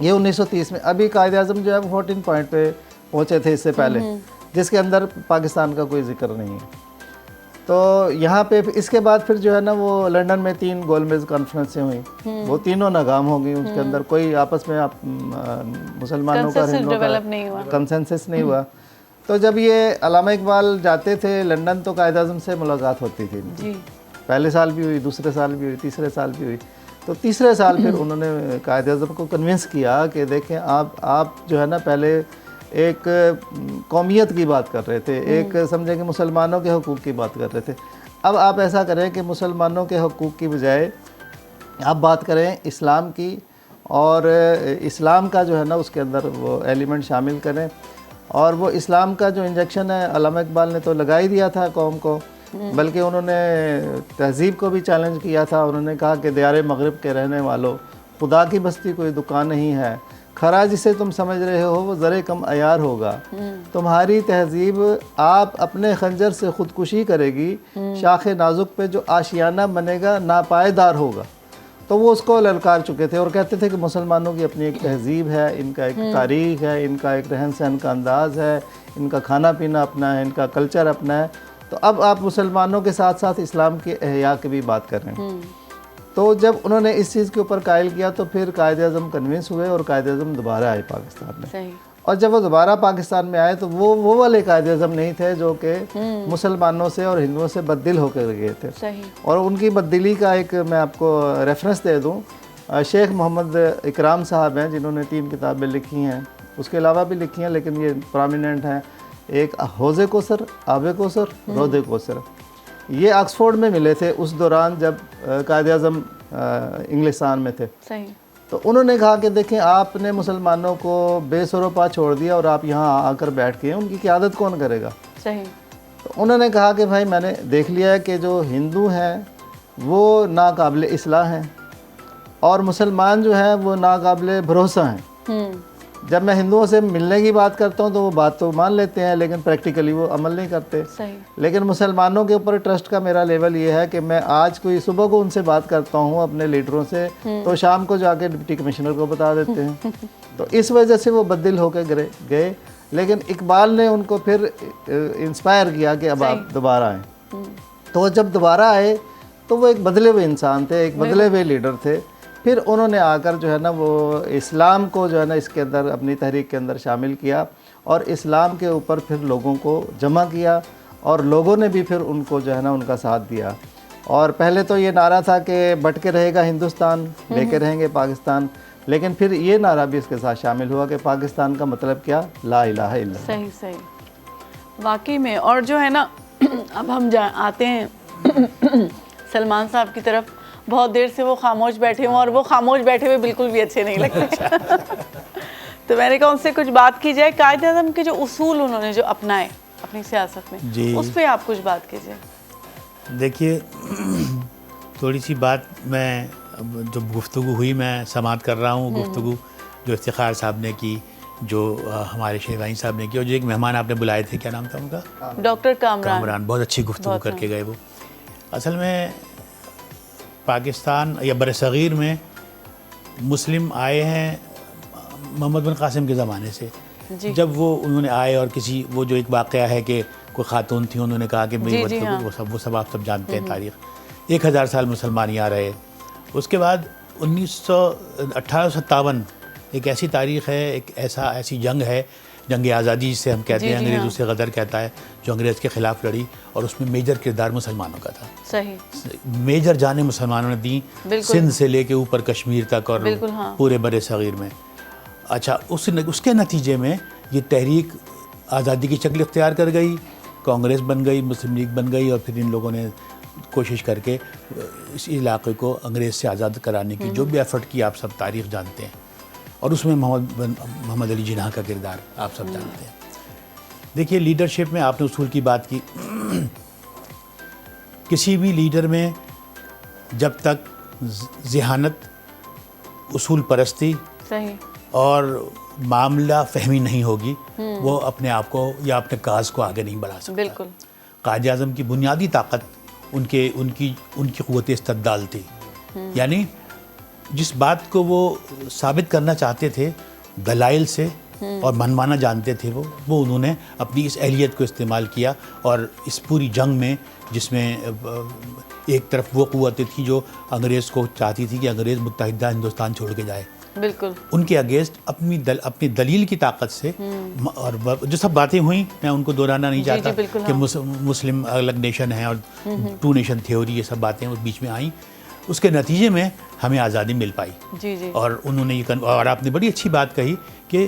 یہ 1930 میں. ابھی قائد اعظم جو ہے 14 پوائنٹ پہ پہنچے تھے اس سے پہلے, جس کے اندر پاکستان کا کوئی ذکر نہیں ہے. تو یہاں پہ اس کے بعد پھر جو ہے نا وہ لنڈن میں 3 گول میز کانفرنسیں ہوئیں, وہ تینوں ناکام ہو گئیں. اس کے اندر کوئی آپس میں مسلمانوں کا کنسنسس نہیں ہوا. تو جب یہ علامہ اقبال جاتے تھے لنڈن تو قائد اعظم سے ملاقات ہوتی تھی. جی. پہلے سال بھی ہوئی, دوسرے سال بھی ہوئی, تیسرے سال بھی ہوئی. تو تیسرے سال پھر انہوں نے قائد اعظم کو کنونس کیا کہ دیکھیں آپ جو ہے نا پہلے ایک قومیت کی بات کر رہے تھے, ایک سمجھیں کہ مسلمانوں کے حقوق کی بات کر رہے تھے. اب آپ ایسا کریں کہ مسلمانوں کے حقوق کی بجائے آپ بات کریں اسلام کی, اور اسلام کا جو ہے نا اس کے اندر وہ ایلیمنٹ شامل کریں. اور وہ اسلام کا جو انجیکشن ہے علامہ اقبال نے تو لگا ہی دیا تھا قوم کو, بلکہ انہوں نے تہذیب کو بھی چیلنج کیا تھا. انہوں نے کہا کہ دیار مغرب کے رہنے والوں, خدا کی بستی کوئی دکان نہیں ہے, کھرا جسے تم سمجھ رہے ہو وہ ذرے کم عیار ہوگا. تمہاری تہذیب آپ اپنے خنجر سے خودکشی کرے گی, شاخ نازک پہ جو آشیانہ بنے گا ناپائیدار ہوگا. تو وہ اس کو للکار چکے تھے اور کہتے تھے کہ مسلمانوں کی اپنی ایک تہذیب ہے, ان کا ایک تاریخ ہے, ان کا ایک رہن سہن کا انداز ہے, ان کا کھانا پینا اپنا ہے, ان کا کلچر اپنا ہے. تو اب آپ مسلمانوں کے ساتھ ساتھ اسلام کے احیاء کی بھی بات کر رہے ہیں. تو جب انہوں نے اس چیز کے اوپر قائل کیا تو پھر قائد اعظم کنونس ہوئے اور قائد اعظم دوبارہ آئے پاکستان میں. صحیح. اور جب وہ دوبارہ پاکستان میں آئے تو وہ والے قائد اعظم نہیں تھے جو کہ مسلمانوں سے اور ہندوؤں سے بددل ہو کر گئے تھے. صحیح. اور ان کی بددلی کا ایک میں آپ کو ریفرنس دے دوں, شیخ محمد اکرام صاحب ہیں جنہوں نے 3 کتابیں لکھی ہیں, اس کے علاوہ بھی لکھی ہیں لیکن یہ پرامیننٹ ہیں. ایک حوض کوثر, آب کوثر, رود کوثر. یہ آکسفورڈ میں ملے تھے اس دوران جب قائد اعظم انگلستان میں تھے. صحیح. تو انہوں نے کہا کہ دیکھیں آپ نے مسلمانوں کو بے سر و پا چھوڑ دیا اور آپ یہاں آ کر بیٹھ کے ان کی قیادت کون کرے گا. صحیح. تو انہوں نے کہا کہ بھائی میں نے دیکھ لیا ہے کہ جو ہندو ہیں وہ ناقابل اصلاح ہیں اور مسلمان جو ہیں وہ ناقابل بھروسہ ہیں. جب میں ہندوؤں سے ملنے کی بات کرتا ہوں تو وہ بات تو مان لیتے ہیں لیکن پریکٹیکلی وہ عمل نہیں کرتے. صحیح. لیکن مسلمانوں کے اوپر ٹرسٹ کا میرا لیول یہ ہے کہ میں آج کوئی صبح کو ان سے بات کرتا ہوں اپنے لیڈروں سے تو شام کو جا کے ڈپٹی کمشنر کو بتا دیتے ہیں. تو اس وجہ سے وہ بددل ہو کے گئے. لیکن اقبال نے ان کو پھر انسپائر کیا کہ اب آپ دوبارہ آئیں. تو جب دوبارہ آئے تو وہ ایک بدلے ہوئے انسان تھے, ایک بدلے ہوئے لیڈر تھے. پھر انہوں نے آ کر جو ہے نا وہ اسلام کو جو ہے نا اس کے اندر اپنی تحریک کے اندر شامل کیا اور اسلام کے اوپر پھر لوگوں کو جمع کیا اور لوگوں نے بھی پھر ان کو جو ہے نا ان کا ساتھ دیا. اور پہلے تو یہ نعرہ تھا کہ بٹ کے رہے گا ہندوستان, لے کے رہیں گے پاکستان, لیکن پھر یہ نعرہ بھی اس کے ساتھ شامل ہوا کہ پاکستان کا مطلب کیا, لا الہ الا اللہ. صحیح. صحیح واقعی میں. اور جو ہے نا اب ہم آتے ہیں سلمان صاحب کی طرف. بہت دیر سے وہ خاموش بیٹھے ہوں اور وہ خاموش بیٹھے ہوئے بالکل بھی اچھے نہیں لگتے. تو میں نے کہا ان سے کچھ بات کی جائے. قائد اعظم کے جو اصول انہوں نے جو اپنائے اپنی سیاست میں, اس پہ آپ کچھ بات کیجیے. دیکھیے تھوڑی سی بات میں جو گفتگو ہوئی میں سماعت کر رہا ہوں, گفتگو جو افتخار صاحب نے کی, جو ہمارے شہبانی صاحب نے کی, اور جو ایک مہمان آپ نے بلائے تھے, کیا نام تھا ان کا؟ ڈاکٹر کامران. بہت اچھی گفتگو کر کے گئے. وہ اصل میں پاکستان یا برصغیر میں مسلم آئے ہیں محمد بن قاسم کے زمانے سے. جب وہ انہوں نے آئے اور کسی وہ جو ایک واقعہ ہے کہ کوئی خاتون تھیں، انہوں نے کہا کہ جی جی ہاں، وہ سب آپ سب جانتے ہیں تاریخ. 1000 سال مسلمان یہاں رہے. اس کے بعد 1857 ایک ایسی تاریخ ہے، ایک ایسی جنگ ہے، جنگ آزادی جسے ہم کہتے ہیں، انگریزوں سے غدر کہتا ہے، جو انگریز کے خلاف لڑی، اور اس میں میجر کردار مسلمانوں کا تھا. صحیح، میجر جانیں مسلمانوں نے دیں، سندھ سے لے کے اوپر کشمیر تک اور پورے بر صغیر میں. اچھا، اس کے نتیجے میں یہ تحریک آزادی کی شکل اختیار کر گئی، کانگریس بن گئی، مسلم لیگ بن گئی، اور پھر ان لوگوں نے کوشش کر کے اس علاقے کو انگریز سے آزاد کرانے کی جو بھی ایفرٹ کی آپ سب تاریخ جانتے ہیں، اور اس میں محمد علی جناح کا کردار آپ سب جانتے ہیں. دیکھیے، لیڈرشپ میں آپ نے اصول کی بات کی. کسی بھی لیڈر میں جب تک ذہانت، اصول پرستی اور معاملہ فہمی نہیں ہوگی، وہ اپنے آپ کو یا اپنے کاز کو آگے نہیں بڑھا سکتا. بالکل. قائد اعظم کی بنیادی طاقت ان کی قوت استدلال تھی. یعنی جس بات کو وہ ثابت کرنا چاہتے تھے دلائل سے اور منمانا جانتے تھے، وہ انہوں نے اپنی اس اہلیت کو استعمال کیا. اور اس پوری جنگ میں، جس میں ایک طرف وہ قوتیں تھیں جو انگریز کو چاہتی تھی کہ انگریز متحدہ ہندوستان چھوڑ کے جائے، بالکل ان کے اگینسٹ اپنی دلیل کی طاقت سے، اور جو سب باتیں ہوئیں میں ان کو دہرانا نہیں چاہتا کہ مسلم الگ نیشن ہے اور 2 نیشن تھیوری، یہ سب باتیں اس بیچ میں آئیں. اس کے نتیجے میں ہمیں آزادی مل پائی. اور انہوں نے اور آپ نے بڑی اچھی بات کہی کہ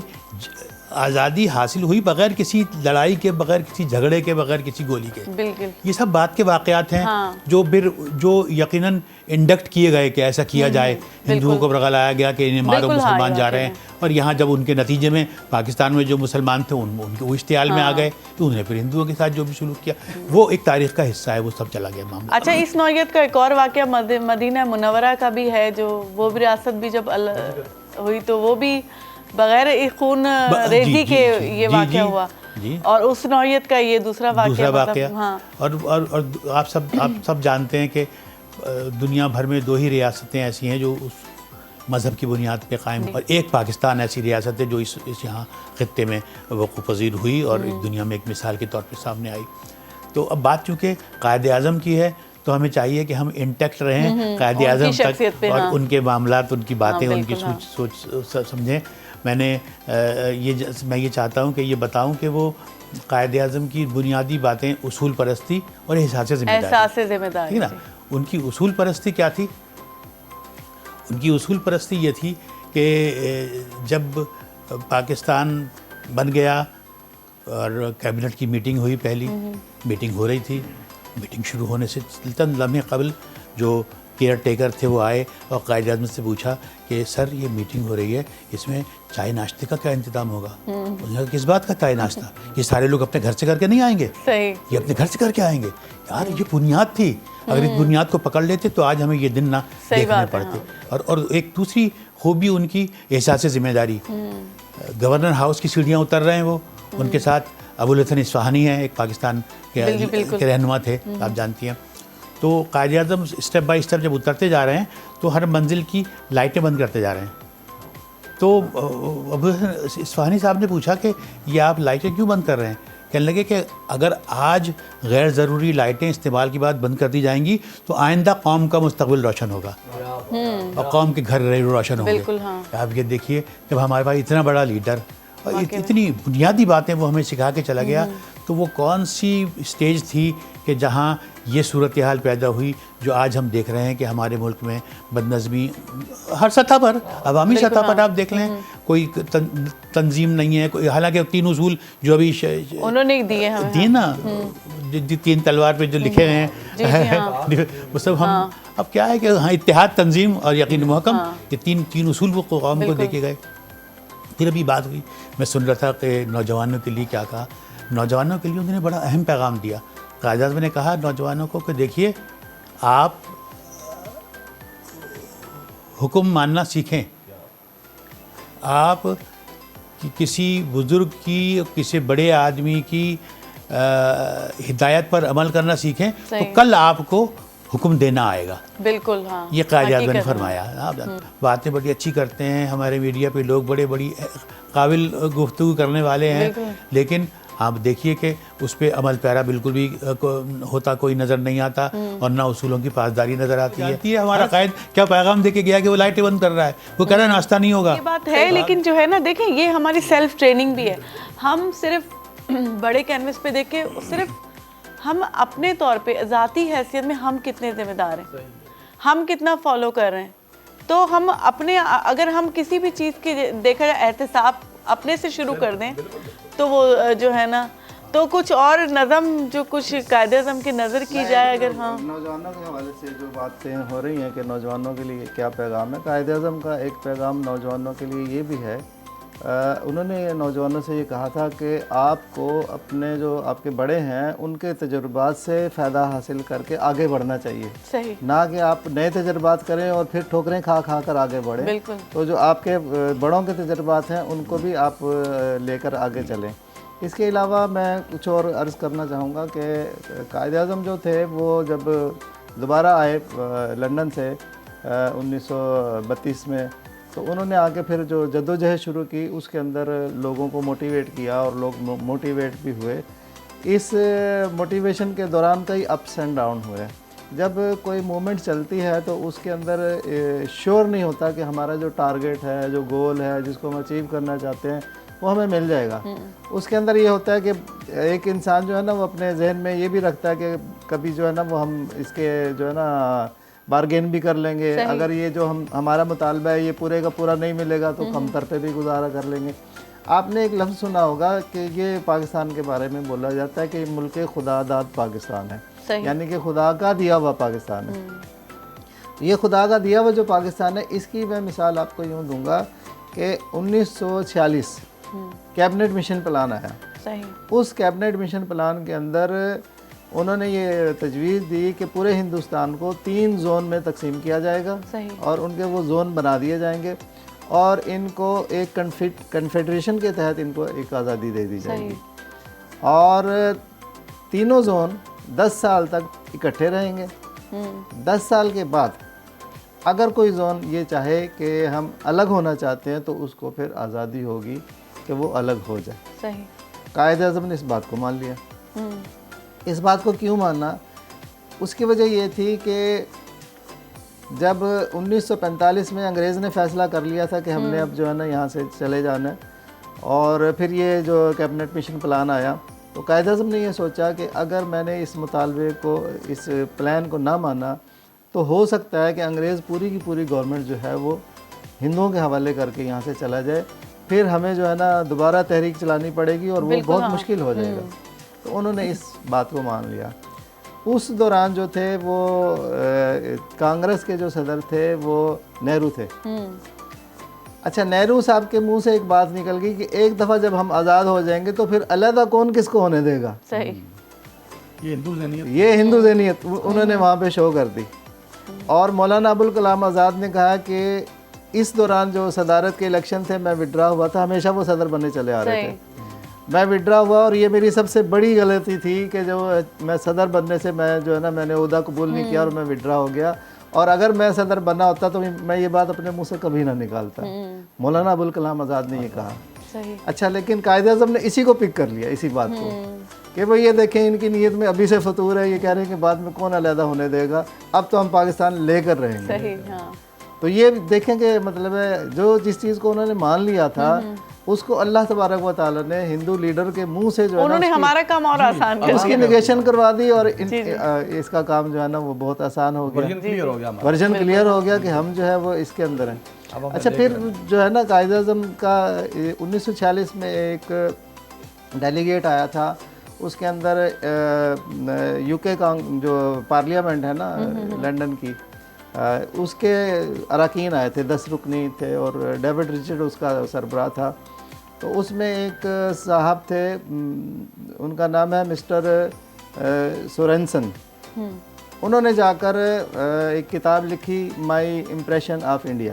آزادی حاصل ہوئی بغیر کسی لڑائی کے، بغیر کسی جھگڑے کے، بغیر کسی گولی کے. بالکل. یہ سب بات کے واقعات ہیں جو یقیناً انڈکٹ کیے گئے کہ ایسا کیا جائے. ہندوؤں کو بغلایا گیا کہ انہیں مارو، مسلمان جا رہے ہیں. اور یہاں جب ان کے نتیجے میں پاکستان میں جو مسلمان تھے ان کے وہ اشتعال میں آ گئے، تو انہوں نے پھر ہندوؤں کے ساتھ جو بھی سلوک کیا، وہ ایک تاریخ کا حصہ ہے، وہ سب چلا گیا معاملہ. اچھا، اس نوعیت کا ایک اور واقعہ مدینہ منورہ کا بھی ہے، جو وہ بھی ریاست بھی جب ہوئی تو وہ بھی بغیر خون ریزی کے یہ واقعہ ہوا، اور اس نوعیت کا یہ دوسرا واقعہ. اور آپ سب جانتے ہیں کہ دنیا بھر میں 2 ہی ریاستیں ایسی ہیں جو اس مذہب کی بنیاد پہ قائم، اور ایک پاکستان ایسی ریاست ہے جو اس یہاں خطے میں وقوع پذیر ہوئی اور دنیا میں ایک مثال کے طور پہ سامنے آئی. تو اب بات چونکہ قائد اعظم کی ہے تو ہمیں چاہیے کہ ہم انٹیکٹ رہیں قائد اعظم تک، اور ان کے معاملات، ان کی باتیں، ان کی سوچ سمجھیں. میں یہ چاہتا ہوں کہ یہ بتاؤں کہ وہ قائد اعظم کی بنیادی باتیں اصول پرستی اور احساس ذمہ داری، ٹھیک نا. ان کی اصول پرستی کیا تھی؟ ان کی اصول پرستی یہ تھی کہ جب پاکستان بن گیا اور کیبنٹ کی میٹنگ ہوئی، پہلی میٹنگ ہو رہی تھی، میٹنگ شروع ہونے سے چند لمحے قبل جو کیئر ٹیکر تھے وہ آئے اور قائد اعظم سے پوچھا کہ سر یہ میٹنگ ہو رہی ہے، اس میں چائے ناشتے کا کیا انتظام ہوگا؟ انہوں نے کہا کس بات کا چائے ناشتہ؟ یہ سارے لوگ اپنے گھر سے کر کے نہیں آئیں گے، یہ اپنے گھر سے کر کے آئیں گے. یار یہ بنیاد تھی، اگر اس بنیاد کو پکڑ لیتے تو آج ہمیں یہ دن نہ دیکھنے پڑتے. اور ایک دوسری خوبی ان کی احساس ذمہ داری. گورنر ہاؤس کی سیڑھیاں اتر رہے ہیں وہ، ان کے ساتھ ابوالحسن اصفہانی ہیں، ایک پاکستان کے رہنما تھے، آپ جانتی ہیں. تو Quaid Azam step by step جب اترتے جا رہے ہیں تو ہر منزل کی لائٹیں بند کرتے جا رہے ہیں. تو ابوالحسن اصفہانی صاحب نے پوچھا کہ یہ آپ لائٹیں کیوں بند کر رہے ہیں؟ کہنے لگے کہ اگر آج غیر ضروری لائٹیں استعمال کی بعد بند کر دی جائیں گی تو آئندہ قوم کا مستقبل روشن ہوگا اور قوم کے گھر روشن ہوں گے. آپ یہ دیکھیے، جب ہمارے پاس اتنا بڑا لیڈر اور اتنی بنیادی باتیں وہ ہمیں سکھا کے چلا گیا، تو وہ کون سی اسٹیج تھی کہ جہاں یہ صورتحال پیدا ہوئی جو آج ہم دیکھ رہے ہیں کہ ہمارے ملک میں بدنظمی ہر سطح پر، عوامی سطح پر آپ دیکھ لیں، کوئی تنظیم نہیں ہے کوئی. حالانکہ 3 اصول جو ابھی انہوں نے دیے نا، 3 تلوار پہ جو لکھے ہوئے ہیں، وہ سب ہم اب کیا ہے کہ ہاں اتحاد، تنظیم اور یقین محکم، یہ تین اصول وہ قوم کو دے کے گئے. پھر ابھی بات ہوئی، میں سن رہا تھا کہ نوجوانوں کے لیے کیا کہا. نوجوانوں کے لیے انہوں نے بڑا اہم پیغام دیا. قائد اعظم نے کہا نوجوانوں کو کہ دیکھیے، آپ حکم ماننا سیکھیں. آپ کسی بزرگ کی، کسی بڑے آدمی کی ہدایت پر عمل کرنا سیکھیں تو کل آپ کو حکم دینا آئے گا. بالکل، ہاں، یہ قائد اعظم نے فرمایا. آپ باتیں بڑی اچھی کرتے ہیں، ہمارے میڈیا پہ لوگ بڑی قابل گفتگو کرنے والے ہیں، لیکن آپ دیکھیے کہ اس پہ عمل پیرا بالکل بھی ہوتا کوئی نظر نہیں آتا اور نہ اصولوں کی پاسداری نظر آتی ہے. یہ ہمارا قائد کیا پیغام دے کے گیا کہ وہ لائٹیں بند کر رہا ہے, وہ کہہ رہا ہے ناشتہ نہیں ہوگا. یہ بات ہے, لیکن جو ہے نا دیکھیں یہ ہماری سیلف ٹریننگ بھی ہے. ہم صرف بڑے کینوس پہ دیکھ کے صرف ہم اپنے طور پہ ذاتی حیثیت میں ہم کتنے ذمہ دار ہیں, ہم کتنا فالو کر رہے ہیں. تو ہم اپنے اگر ہم کسی بھی چیز کی دیکھا جائے احتساب اپنے سے شروع کر دیں تو وہ جو ہے نا تو کچھ اور نظم جو کچھ قائد اعظم کی نظر کی جائے اگر. ہاں نوجوانوں کے حوالے سے جو باتیں ہو رہی ہیں کہ نوجوانوں کے لیے کیا پیغام ہے, قائد اعظم کا ایک پیغام نوجوانوں کے لیے یہ بھی ہے. انہوں نے نوجوانوں سے یہ کہا تھا کہ آپ کو اپنے جو آپ کے بڑے ہیں ان کے تجربات سے فائدہ حاصل کر کے آگے بڑھنا چاہیے, صحیح, نہ کہ آپ نئے تجربات کریں اور پھر ٹھوکریں کھا کھا کر آگے بڑھیں. بالکل. تو جو آپ کے بڑوں کے تجربات ہیں ان کو بھی آپ لے کر آگے چلیں. اس کے علاوہ میں کچھ اور عرض کرنا چاہوں گا کہ قائد اعظم جو تھے وہ جب دوبارہ آئے لنڈن سے 1932 میں, تو انہوں نے آگے پھر جو جدوجہد شروع کی اس کے اندر لوگوں کو موٹیویٹ کیا اور لوگ موٹیویٹ بھی ہوئے. اس موٹیویشن کے دوران کئی اپس اینڈ ڈاؤن ہوئے. جب کوئی موومنٹ چلتی ہے تو اس کے اندر شور نہیں ہوتا کہ ہمارا جو ٹارگیٹ ہے, جو گول ہے, جس کو ہم اچیو کرنا چاہتے ہیں وہ ہمیں مل جائے گا. اس کے اندر یہ ہوتا ہے کہ ایک انسان جو ہے نا وہ اپنے ذہن میں یہ بھی رکھتا ہے کہ کبھی جو ہے نا وہ ہم اس کے جو ہے نا بارگین بھی کر لیں گے, اگر یہ جو ہمارا مطالبہ ہے یہ پورے کا پورا نہیں ملے گا تو کمتر پہ بھی گزارا کر لیں گے. آپ نے ایک لفظ سنا ہوگا کہ یہ پاکستان کے بارے میں بولا جاتا ہے کہ یہ ملک خدا داد پاکستان ہے, یعنی کہ خدا کا دیا ہوا پاکستان ہے. یہ خدا کا دیا ہوا جو پاکستان ہے اس کی میں مثال آپ کو یوں دوں گا کہ 1946 کیبنٹ مشن پلان آیا. اس کیبنٹ مشن پلان کے اندر انہوں نے یہ تجویز دی کہ پورے ہندوستان کو 3 زون میں تقسیم کیا جائے گا اور ان کے وہ زون بنا دیے جائیں گے اور ان کو ایک کنفیڈریشن کے تحت ان کو ایک آزادی دے دی جائے گی. اور تینوں زون 10 سال تک اکٹھے رہیں گے. 10 سال کے بعد اگر کوئی زون یہ چاہے کہ ہم الگ ہونا چاہتے ہیں تو اس کو پھر آزادی ہوگی کہ وہ الگ ہو جائے. قائد اعظم نے اس بات کو مان لیا. اس بات کو کیوں ماننا؟ اس کی وجہ یہ تھی کہ جب 1945 میں انگریز نے فیصلہ کر لیا تھا کہ ہم نے اب جو ہے نا یہاں سے چلے جانا ہے اور پھر یہ جو کیبنٹ مشن پلان آیا تو قائد اعظم نے یہ سوچا کہ اگر میں نے اس مطالبے کو اس پلان کو نہ مانا تو ہو سکتا ہے کہ انگریز پوری کی پوری گورنمنٹ جو ہے وہ ہندوؤں کے حوالے کر کے یہاں سے چلا جائے, پھر ہمیں جو ہے نا دوبارہ تحریک چلانی پڑے گی اور وہ بہت مشکل ہو جائے گا. تو انہوں نے اس بات کو مان لیا. اس دوران جو تھے وہ کانگریس کے جو صدر تھے وہ نہرو تھے. اچھا, نہرو صاحب کے منہ سے ایک بات نکل گئی کہ ایک دفعہ جب ہم آزاد ہو جائیں گے تو پھر علیحدہ کون کس کو ہونے دے گا. یہ ہندو ذہنیت انہوں نے وہاں پہ شو کر دی. اور مولانا ابوالکلام آزاد نے کہا کہ اس دوران جو صدارت کے الیکشن تھے میں وڈرا ہوا تھا, ہمیشہ وہ صدر بننے چلے آ رہے تھے, میں وڈرا ہوا اور یہ میری سب سے بڑی غلطی تھی کہ جو میں صدر بننے سے میں جو ہے نا میں نے عہدہ قبول نہیں کیا اور میں وڈرا ہو گیا, اور اگر میں صدر بننا ہوتا تو میں یہ بات اپنے منہ سے کبھی نہ نکالتا. مولانا ابوالکلام آزاد نے یہ کہا. اچھا, لیکن قائد اعظم نے اسی کو پک کر لیا, اسی بات کو کہ وہ یہ دیکھیں ان کی نیت میں ابھی سے فطور ہے, یہ کہہ رہے ہیں کہ بعد میں کون علیحدہ ہونے دے گا, اب تو ہم پاکستان لے کر رہیں گے. تو یہ دیکھیں کہ مطلب ہے جو جس چیز کو انہوں نے مان لیا تھا اس کو اللہ تبارک و تعالیٰ نے ہندو لیڈر کے منہ سے جو ہے نا ہمارا کام اور آسان اس کی نیگیشن کروا دی اور اس کا کام جو ہے نا وہ بہت آسان ہو گیا, ورژن کلیئر ہو گیا کہ ہم جو ہے وہ اس کے اندر ہیں. اچھا, پھر جو ہے نا قائد اعظم کا 1946 میں ایک ڈیلیگیٹ آیا تھا, اس کے اندر یو کے کا جو پارلیمنٹ ہے نا لنڈن کی, اس کے اراکین آئے تھے, 10 رکنی تھے اور ڈیوڈ رچرڈ اس کا سربراہ تھا. تو اس میں ایک صاحب تھے, ان کا نام ہے مسٹر سورنسن. انہوں نے جا کر ایک کتاب لکھی مائی امپریشن آف انڈیا.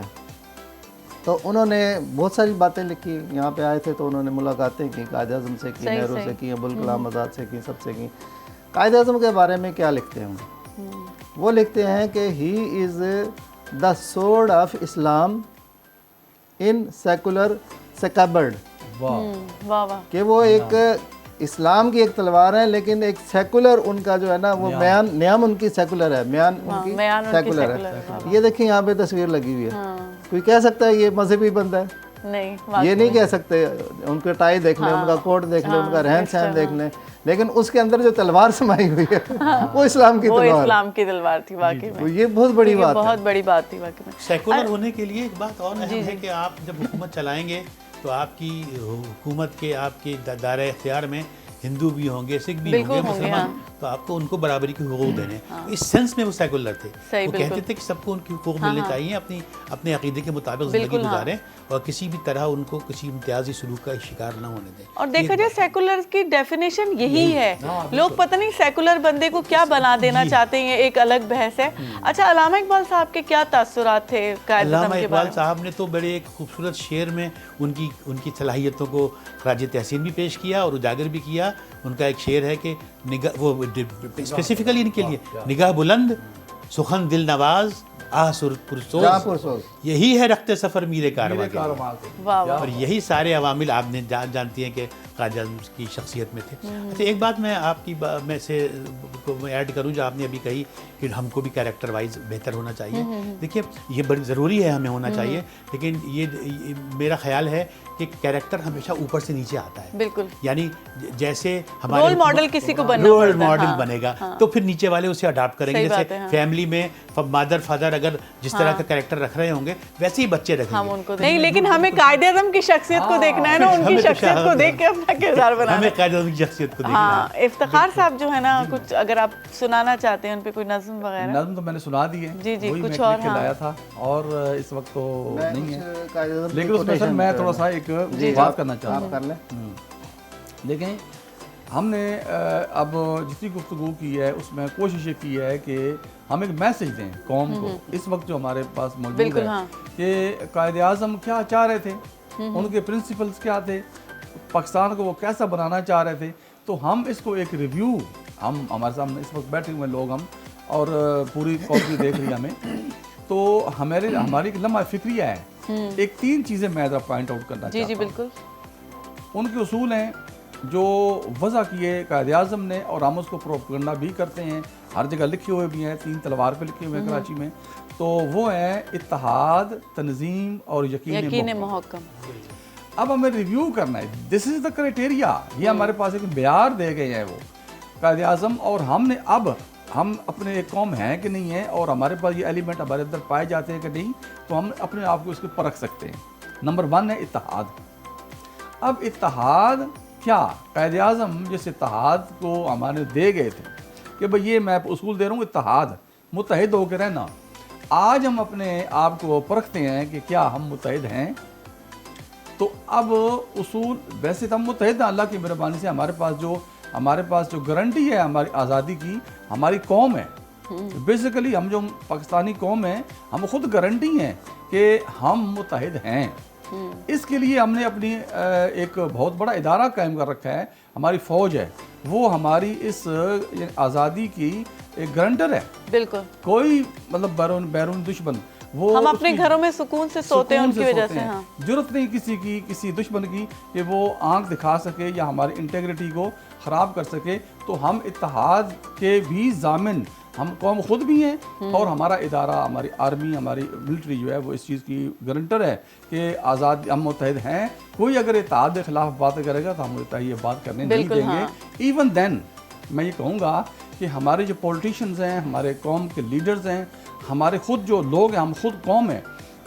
تو انہوں نے بہت ساری باتیں لکھی, یہاں پہ آئے تھے تو انہوں نے ملاقاتیں کی, قائد اعظم سے کی, نہرو سے کی, ابوالکلام آزاد سے کی, سب سے کی. قائد اعظم کے بارے میں کیا لکھتے ہیں وہ لکھتے ہیں کہ ہی از دا سورڈ آف اسلام ان سیکولر سکیبرڈ, کہ وہ ایک اسلام کی ایک تلوار ہے لیکن ایک سیکولر ان کا جو ہے نا وہ نیام ان کی سیکولر ہے، میان ان کی سیکولر ہے. یہ دیکھیں یہاں پہ تصویر لگی ہوئی ہے. کوئی کہہ سکتا ہے یہ مذہبی بندہ ہے؟ نہیں، یہ نہیں کہہ سکتے. ان کے ٹائی دیکھ لیں، ان کا کوٹ دیکھ لیں، ان کا رہن سہن دیکھ لیں، لیکن اس کے اندر جو تلوار سمائی ہوئی ہے وہ اسلام کی تلوار، وہ اسلام کی تلوار تھی واقعی میں. یہ بہت بڑی بات ہے، بہت بڑی بات تھی واقعی میں. سیکولر ہونے کے لیے ایک بات اور اہم ہے کہ آپ جب حکومت چلائیں گے تو آپ کی حکومت کے آپ کے دائرۂ اختیار میں ہندو بھی ہوں گے، سکھ بھی ہوں گے، مسلمان، تو آپ کو ان کو برابری کے حقوق دینے. اس سینس میں وہ سیکولر تھے. وہ کہتے تھے کہ سب کو ان کے حقوق ملنے چاہیے، اپنے عقیدے کے مطابق زندگی گزاریں اور کسی بھی طرح ان کو کسی امتیازی سلوک کا شکار نہ ہونے دیں. اور دیکھا جائے سیکولر کی ڈیفینیشن یہی ہے. لوگ پتہ نہیں سیکولر بندے کو کیا بنا دینا چاہتے ہیں، ایک الگ بحث ہے. اچھا، علامہ اقبال صاحب کے کیا تاثرات تھے قائد اعظم کے بارے میں؟ علامہ اقبال صاحب نے تو بڑے ایک خوبصورت شعر میں ان کی صلاحیتوں کو خراج تحسین بھی پیش کیا اور اجاگر بھی کیا. ان کا ایک شعر ہے کہ وہ اسپیسیفکلی ان کے لیے نگاہ بلند، سخن دل نواز، آہ پرسوز، یہی ہے رخت سفر میرے کارواں کے. اور یہی سارے عوامل آپ نے جانتی ہیں کہ قائد اعظم کی شخصیت میں تھے. اچھا، ایک بات میں آپ کی میں سے ایڈ کروں جو آپ نے ابھی کہی کہ ہم کو بھی کیریکٹر وائز بہتر ہونا چاہیے. دیکھیے یہ بڑی ضروری ہے ہمیں ہونا چاہیے، لیکن یہ میرا خیال ہے کہ کیریکٹر ہمیشہ اوپر سے نیچے آتا ہے. بالکل. یعنی جیسے ہمارے رول ماڈل کسی کو بننا رول ماڈل بنے گا تو پھر نیچے والے اسے اڈاپٹ کریں گے. جیسے فیملی میں مادر فادر اگر جس طرح کا کیریکٹر رکھ رہے ہوں گے ویسے ہی بچے رکھیں گے. نہیں، لیکن ہمیں قائد اعظم کی شخصیت کو دیکھنا ہے نا، ان کی شخصیت کو دیکھ کے اپنا کردار بنانا ہے. ہمیں قائد اعظم کی شخصیت کو دیکھنا ہے. افتخار صاحب جو ہے نا، کچھ اگر آپ سنانا چاہتے ہیں ان پہ کوئی نظم وغیرہ. نظم تو میں نے سنا دی ہے، جی وہی کچھ میں اور لایا تھا اور اس وقت تو نہیں ہے، لیکن اس میں میں تھوڑا سا ایک بات کرنا چاہتا ہوں. کر لیں. دیکھیں، ہم نے اب جتنی گفتگو کی ہے اس میں کوشش یہ کی ہے کہ ہم ایک میسج دیں قوم کو اس وقت جو ہمارے پاس موجود ہے کہ قائد اعظم کیا چاہ رہے تھے، ان کے پرنسپلز کیا تھے، پاکستان کو وہ کیسا بنانا چاہ رہے تھے. تو ہم اس کو ایک ریویو، ہمارے سامنے اس وقت بیٹھے ہوئے لوگ ہم اور پوری قوم بھی دیکھ رہی ہمیں، تو ہماری ایک لمحہ فکریہ ہے. ایک 3 چیزیں میں پوائنٹ آؤٹ کرنا چاہتا ہوں. جی بالکل. ان کے اصول ہیں جو وضع کیے قائد اعظم نے اور ہم اس کو پروپیگنڈا بھی کرتے ہیں، ہر جگہ لکھے ہوئے بھی ہیں، 3 تلوار پہ لکھے ہوئے ہیں کراچی میں. تو وہ ہیں اتحاد، تنظیم اور یقین محکم. اب ہمیں ریویو کرنا ہے، دس از دا کرائٹیریا. یہ ہمارے پاس ایک معیار دے گئے ہیں وہ قائد اعظم، اور ہم نے اب ہم اپنے ایک قوم ہیں کہ نہیں ہیں اور ہمارے پاس یہ ایلیمنٹ ہمارے اندر پائے جاتے ہیں کہ نہیں، تو ہم اپنے آپ کو اس کو پرکھ سکتے ہیں. نمبر 1 ہے اتحاد. اب اتحاد کیا؟ قائد اعظم جس اتحاد کو ہمارے دے گئے تھے کہ بھئی یہ میں اصول دے رہا ہوں اتحاد، متحد ہو کے رہنا. آج ہم اپنے آپ کو پرکھتے ہیں کہ کیا ہم متحد ہیں. تو اب اصول ویسے تو ہم متحد ہیں، اللہ کی مہربانی سے ہمارے پاس جو گارنٹی ہے ہماری آزادی کی، ہماری قوم ہے. بیسیکلی ہم جو پاکستانی قوم ہیں، ہم خود گارنٹی ہیں کہ ہم متحد ہیں. اس کے لیے ہم نے اپنی ایک بہت بڑا ادارہ قائم کر رکھا ہے. ہماری فوج ہے، وہ ہماری اس آزادی کی ایک گارنٹر ہے. بالکل. کوئی مطلب بیرون دشمن ہم اپنے گھروں میں سکون سے سوتے ہیں ان کی وجہ سے. ضرورت نہیں کسی دشمن کی کہ وہ آنکھ دکھا سکے یا ہماری انٹیگریٹی کو خراب کر سکے. تو ہم اتحاد کے بھی ضامن، ہم قوم خود بھی ہیں اور ہمارا ادارہ، ہماری آرمی، ہماری ملٹری جو ہے وہ اس چیز کی گارنٹر ہے کہ آزاد ہم متحد ہیں. کوئی اگر اتحاد کے خلاف بات کرے گا تو ہم یہ بات کرنے نہیں دیں گے. ایون دین میں یہ کہوں گا کہ ہمارے جو پولیٹیشنز ہیں، ہمارے قوم کے لیڈرز ہیں، ہمارے خود جو لوگ ہیں، ہم خود قوم ہیں،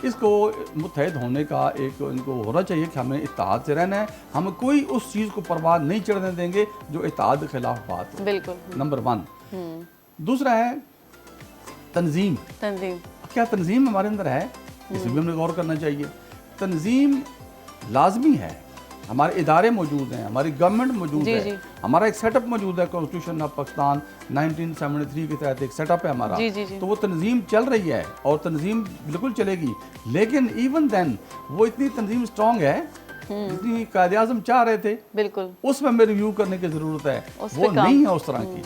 اس کو متحد ہونے کا ایک ان کو ہونا چاہیے کہ ہمیں اتحاد سے رہنا ہے. ہم کوئی اس چیز کو پرواہ نہیں چڑھنے دیں گے جو اتحاد کے خلاف بات ہو. بالکل. نمبر 1. دوسرا ہے تنظیم. کیا تنظیم ہمارے اندر ہے؟ اس بھی ہم نے غور کرنا چاہیے. تنظیم لازمی ہے. ہمارے ادارے موجود ہیں، ہماری گورنمنٹ موجود ہے، ہمارا ایک سیٹ اپ موجود ہے. کانسٹیٹیوشن آف پاکستان 1973 کے تحت ایک سیٹ اپ ہے ہمارا. تو وہ تنظیم چل رہی ہے اور تنظیم بالکل چلے گی. لیکن ایون دین وہ اتنی تنظیم اسٹرانگ ہے جتنی قائد اعظم چاہ رہے تھے. بالکل. اس میں ہمیں ریویو کرنے کی ضرورت ہے. وہ نہیں ہے اس طرح کی.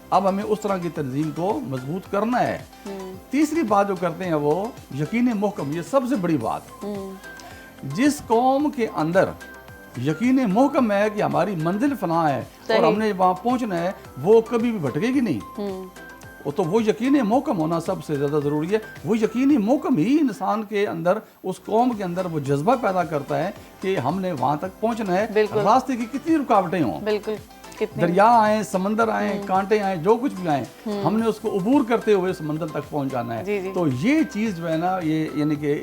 اب ہمیں اس طرح کی تنظیم کو مضبوط کرنا ہے. تیسری بات جو کرتے ہیں وہ یقین محکم. یہ سب سے بڑی بات. جس قوم کے اندر یقین محکم ہے کہ ہماری منزل فلاں ہے اور ہم نے وہاں پہنچنا ہے، وہ کبھی بھی بھٹکے گی نہیں۔ تو وہ یقین محکم ہونا سب سے زیادہ ضروری ہے۔ وہ یقین محکم ہی انسان کے اندر، اس قوم کے اندر وہ جذبہ پیدا کرتا ہے کہ ہم نے وہاں تک پہنچنا ہے، راستے کی کتنی رکاوٹیں ہوں، بالکل، دریا آئیں، سمندر آئیں، کانٹے آئیں، جو کچھ بھی آئیں، ہم نے اس کو عبور کرتے ہوئے اس منزل تک پہنچ جانا ہے۔ تو یہ چیز جو ہے نا، یہ یعنی کہ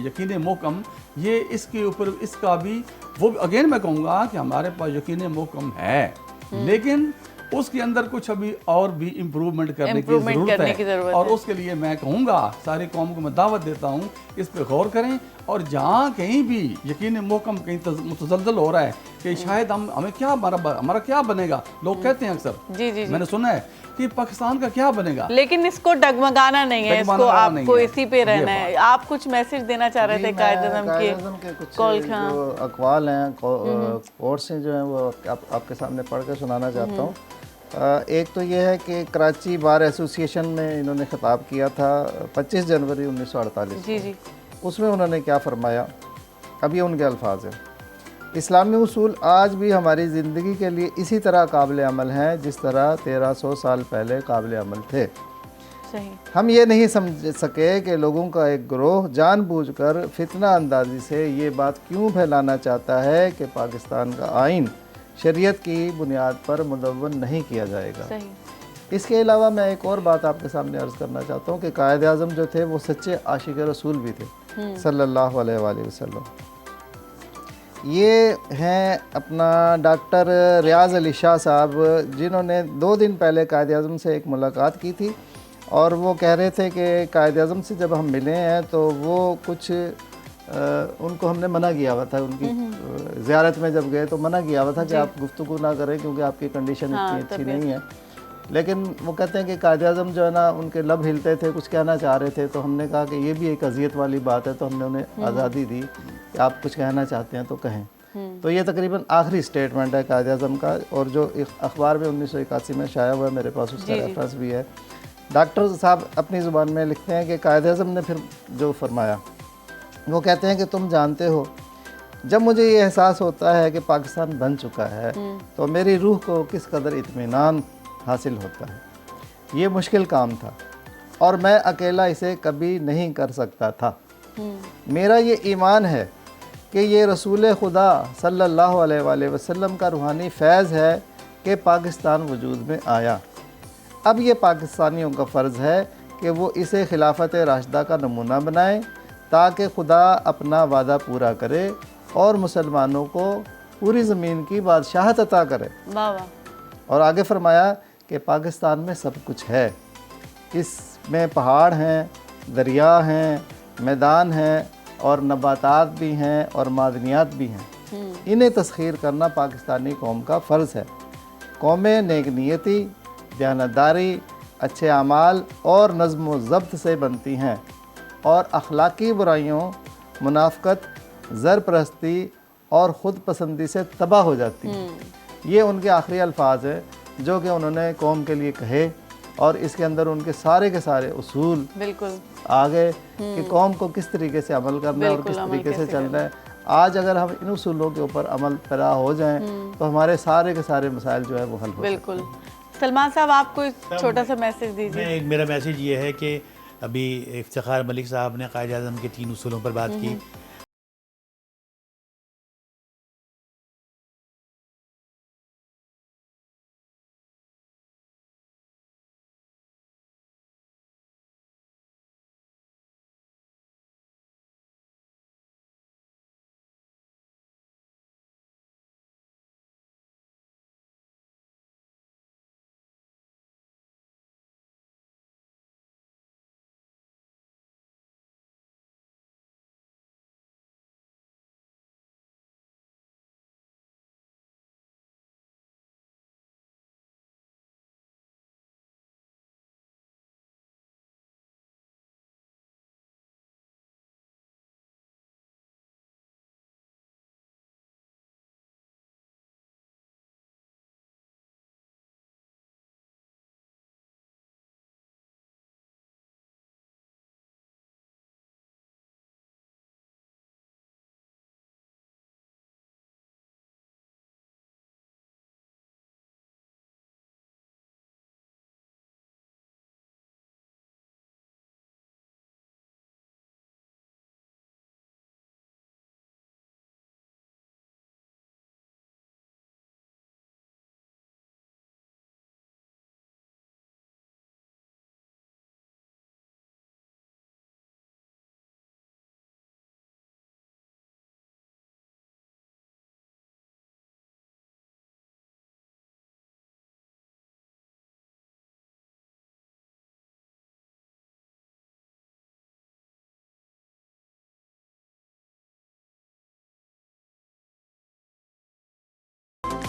یقین محکم، یہ اس کے اوپر اس کا بھی وہ اگین میں کہوں گا کہ ہمارے پاس یقین محکم ہے، لیکن اس کے اندر کچھ ابھی اور بھی امپروومنٹ کرنے کی ضرورت ہے، اور اس کے لیے میں کہوں گا ساری قوم کو میں دعوت دیتا ہوں اس پہ غور کریں، اور جہاں کہیں بھی یقین محکم کہیں متزلزل ہو رہا ہے کہ شاید ہمیں کیا ہمارا کیا بنے گا، لوگ کہتے ہیں اکثر، میں نے سنا ہے کہ پاکستان کا کیا بنے گا، لیکن اس کو ڈگمگانا نہیں ہے، اس کو آپ کو اسی پہ رہنا ہے۔ آپ کچھ میسج دینا چاہ رہے تھے قائد اعظم کے کچھ جو اقوال ہیں، کوٹس ہیں جو ہیں، وہ آپ کے سامنے پڑھ کے سنانا چاہتا ہوں۔ ایک تو یہ ہے کہ کراچی بار ایسوسی ایشن میں انہوں نے خطاب کیا تھا 25 جنوری 1948 اس میں انہوں نے کیا فرمایا، اب یہ ان کے الفاظ ہیں: اسلامی اصول آج بھی ہماری زندگی کے لیے اسی طرح قابل عمل ہیں جس طرح 1300 سال پہلے قابل عمل تھے۔ ہم یہ نہیں سمجھ سکے کہ لوگوں کا ایک گروہ جان بوجھ کر فتنہ اندازی سے یہ بات کیوں پھیلانا چاہتا ہے کہ پاکستان کا آئین شریعت کی بنیاد پر مدون نہیں کیا جائے گا۔ اس کے علاوہ میں ایک اور بات آپ کے سامنے عرض کرنا چاہتا ہوں کہ قائد اعظم جو تھے وہ سچے عاشق رسول بھی تھے صلی اللہ علیہ وآلہ وسلم۔ یہ ہیں اپنا ڈاکٹر ریاض علی شاہ صاحب، جنہوں نے 2 دن پہلے قائد اعظم سے ایک ملاقات کی تھی، اور وہ کہہ رہے تھے کہ قائد اعظم سے جب ہم ملے ہیں تو وہ کچھ ان کو ہم نے منع کیا ہوا تھا، ان کی زیارت میں جب گئے تو منع کیا ہوا تھا کہ آپ گفتگو نہ کریں کیونکہ آپ کی کنڈیشن اتنی اچھی نہیں ہے، لیکن وہ کہتے ہیں کہ قائد اعظم جو ہے نا، ان کے لب ہلتے تھے، کچھ کہنا چاہ رہے تھے، تو ہم نے کہا کہ یہ بھی ایک اذیت والی بات ہے، تو ہم نے انہیں آزادی دی کہ آپ کچھ کہنا چاہتے ہیں تو کہیں۔ تو یہ تقریباً آخری سٹیٹمنٹ ہے قائد اعظم کا، اور جو اخبار میں 1981 میں شائع ہوا ہے، میرے پاس اس کا ریفرنس بھی ہے۔ ڈاکٹر صاحب اپنی زبان میں لکھتے ہیں کہ قائد اعظم نے پھر جو فرمایا، وہ کہتے ہیں کہ تم جانتے ہو، جب مجھے یہ احساس ہوتا ہے کہ پاکستان بن چکا ہے تو میری روح کو کس قدر اطمینان حاصل ہوتا ہے۔ یہ مشکل کام تھا اور میں اکیلا اسے کبھی نہیں کر سکتا تھا۔ میرا یہ ایمان ہے کہ یہ رسول خدا صلی اللہ علیہ وآلہ وسلم کا روحانی فیض ہے کہ پاکستان وجود میں آیا۔ اب یہ پاکستانیوں کا فرض ہے کہ وہ اسے خلافت راشدہ کا نمونہ بنائیں تاکہ خدا اپنا وعدہ پورا کرے اور مسلمانوں کو پوری زمین کی بادشاہت عطا کرے۔ اور آگے فرمایا کہ پاکستان میں سب کچھ ہے، اس میں پہاڑ ہیں، دریا ہیں، میدان ہیں، اور نباتات بھی ہیں اور معدنیات بھی ہیں۔ انہیں تسخیر کرنا پاکستانی قوم کا فرض ہے۔ قومیں نیک نیتی، دیانتداری، اچھے اعمال اور نظم و ضبط سے بنتی ہیں، اور اخلاقی برائیوں، منافقت، زر پرستی اور خود پسندی سے تباہ ہو جاتی ہیں۔ یہ ان کے آخری الفاظ ہیں جو کہ انہوں نے قوم کے لیے کہے، اور اس کے اندر ان کے سارے اصول آگے کہ قوم کو کس طریقے سے عمل کرنا ہے اور کس طریقے سے چلنا ہے۔ آج اگر ہم ان اصولوں کے اوپر عمل پیرا ہو جائیں تو ہمارے سارے کے سارے مسائل جو ہے وہ حل ہو سکتے ہیں۔ سلمان صاحب آپ کو چھوٹا سا میسج دیجیے۔ میرا میسج یہ ہے کہ ابھی افتخار ملک صاحب نے قائد اعظم کے 3 اصولوں پر بات کی،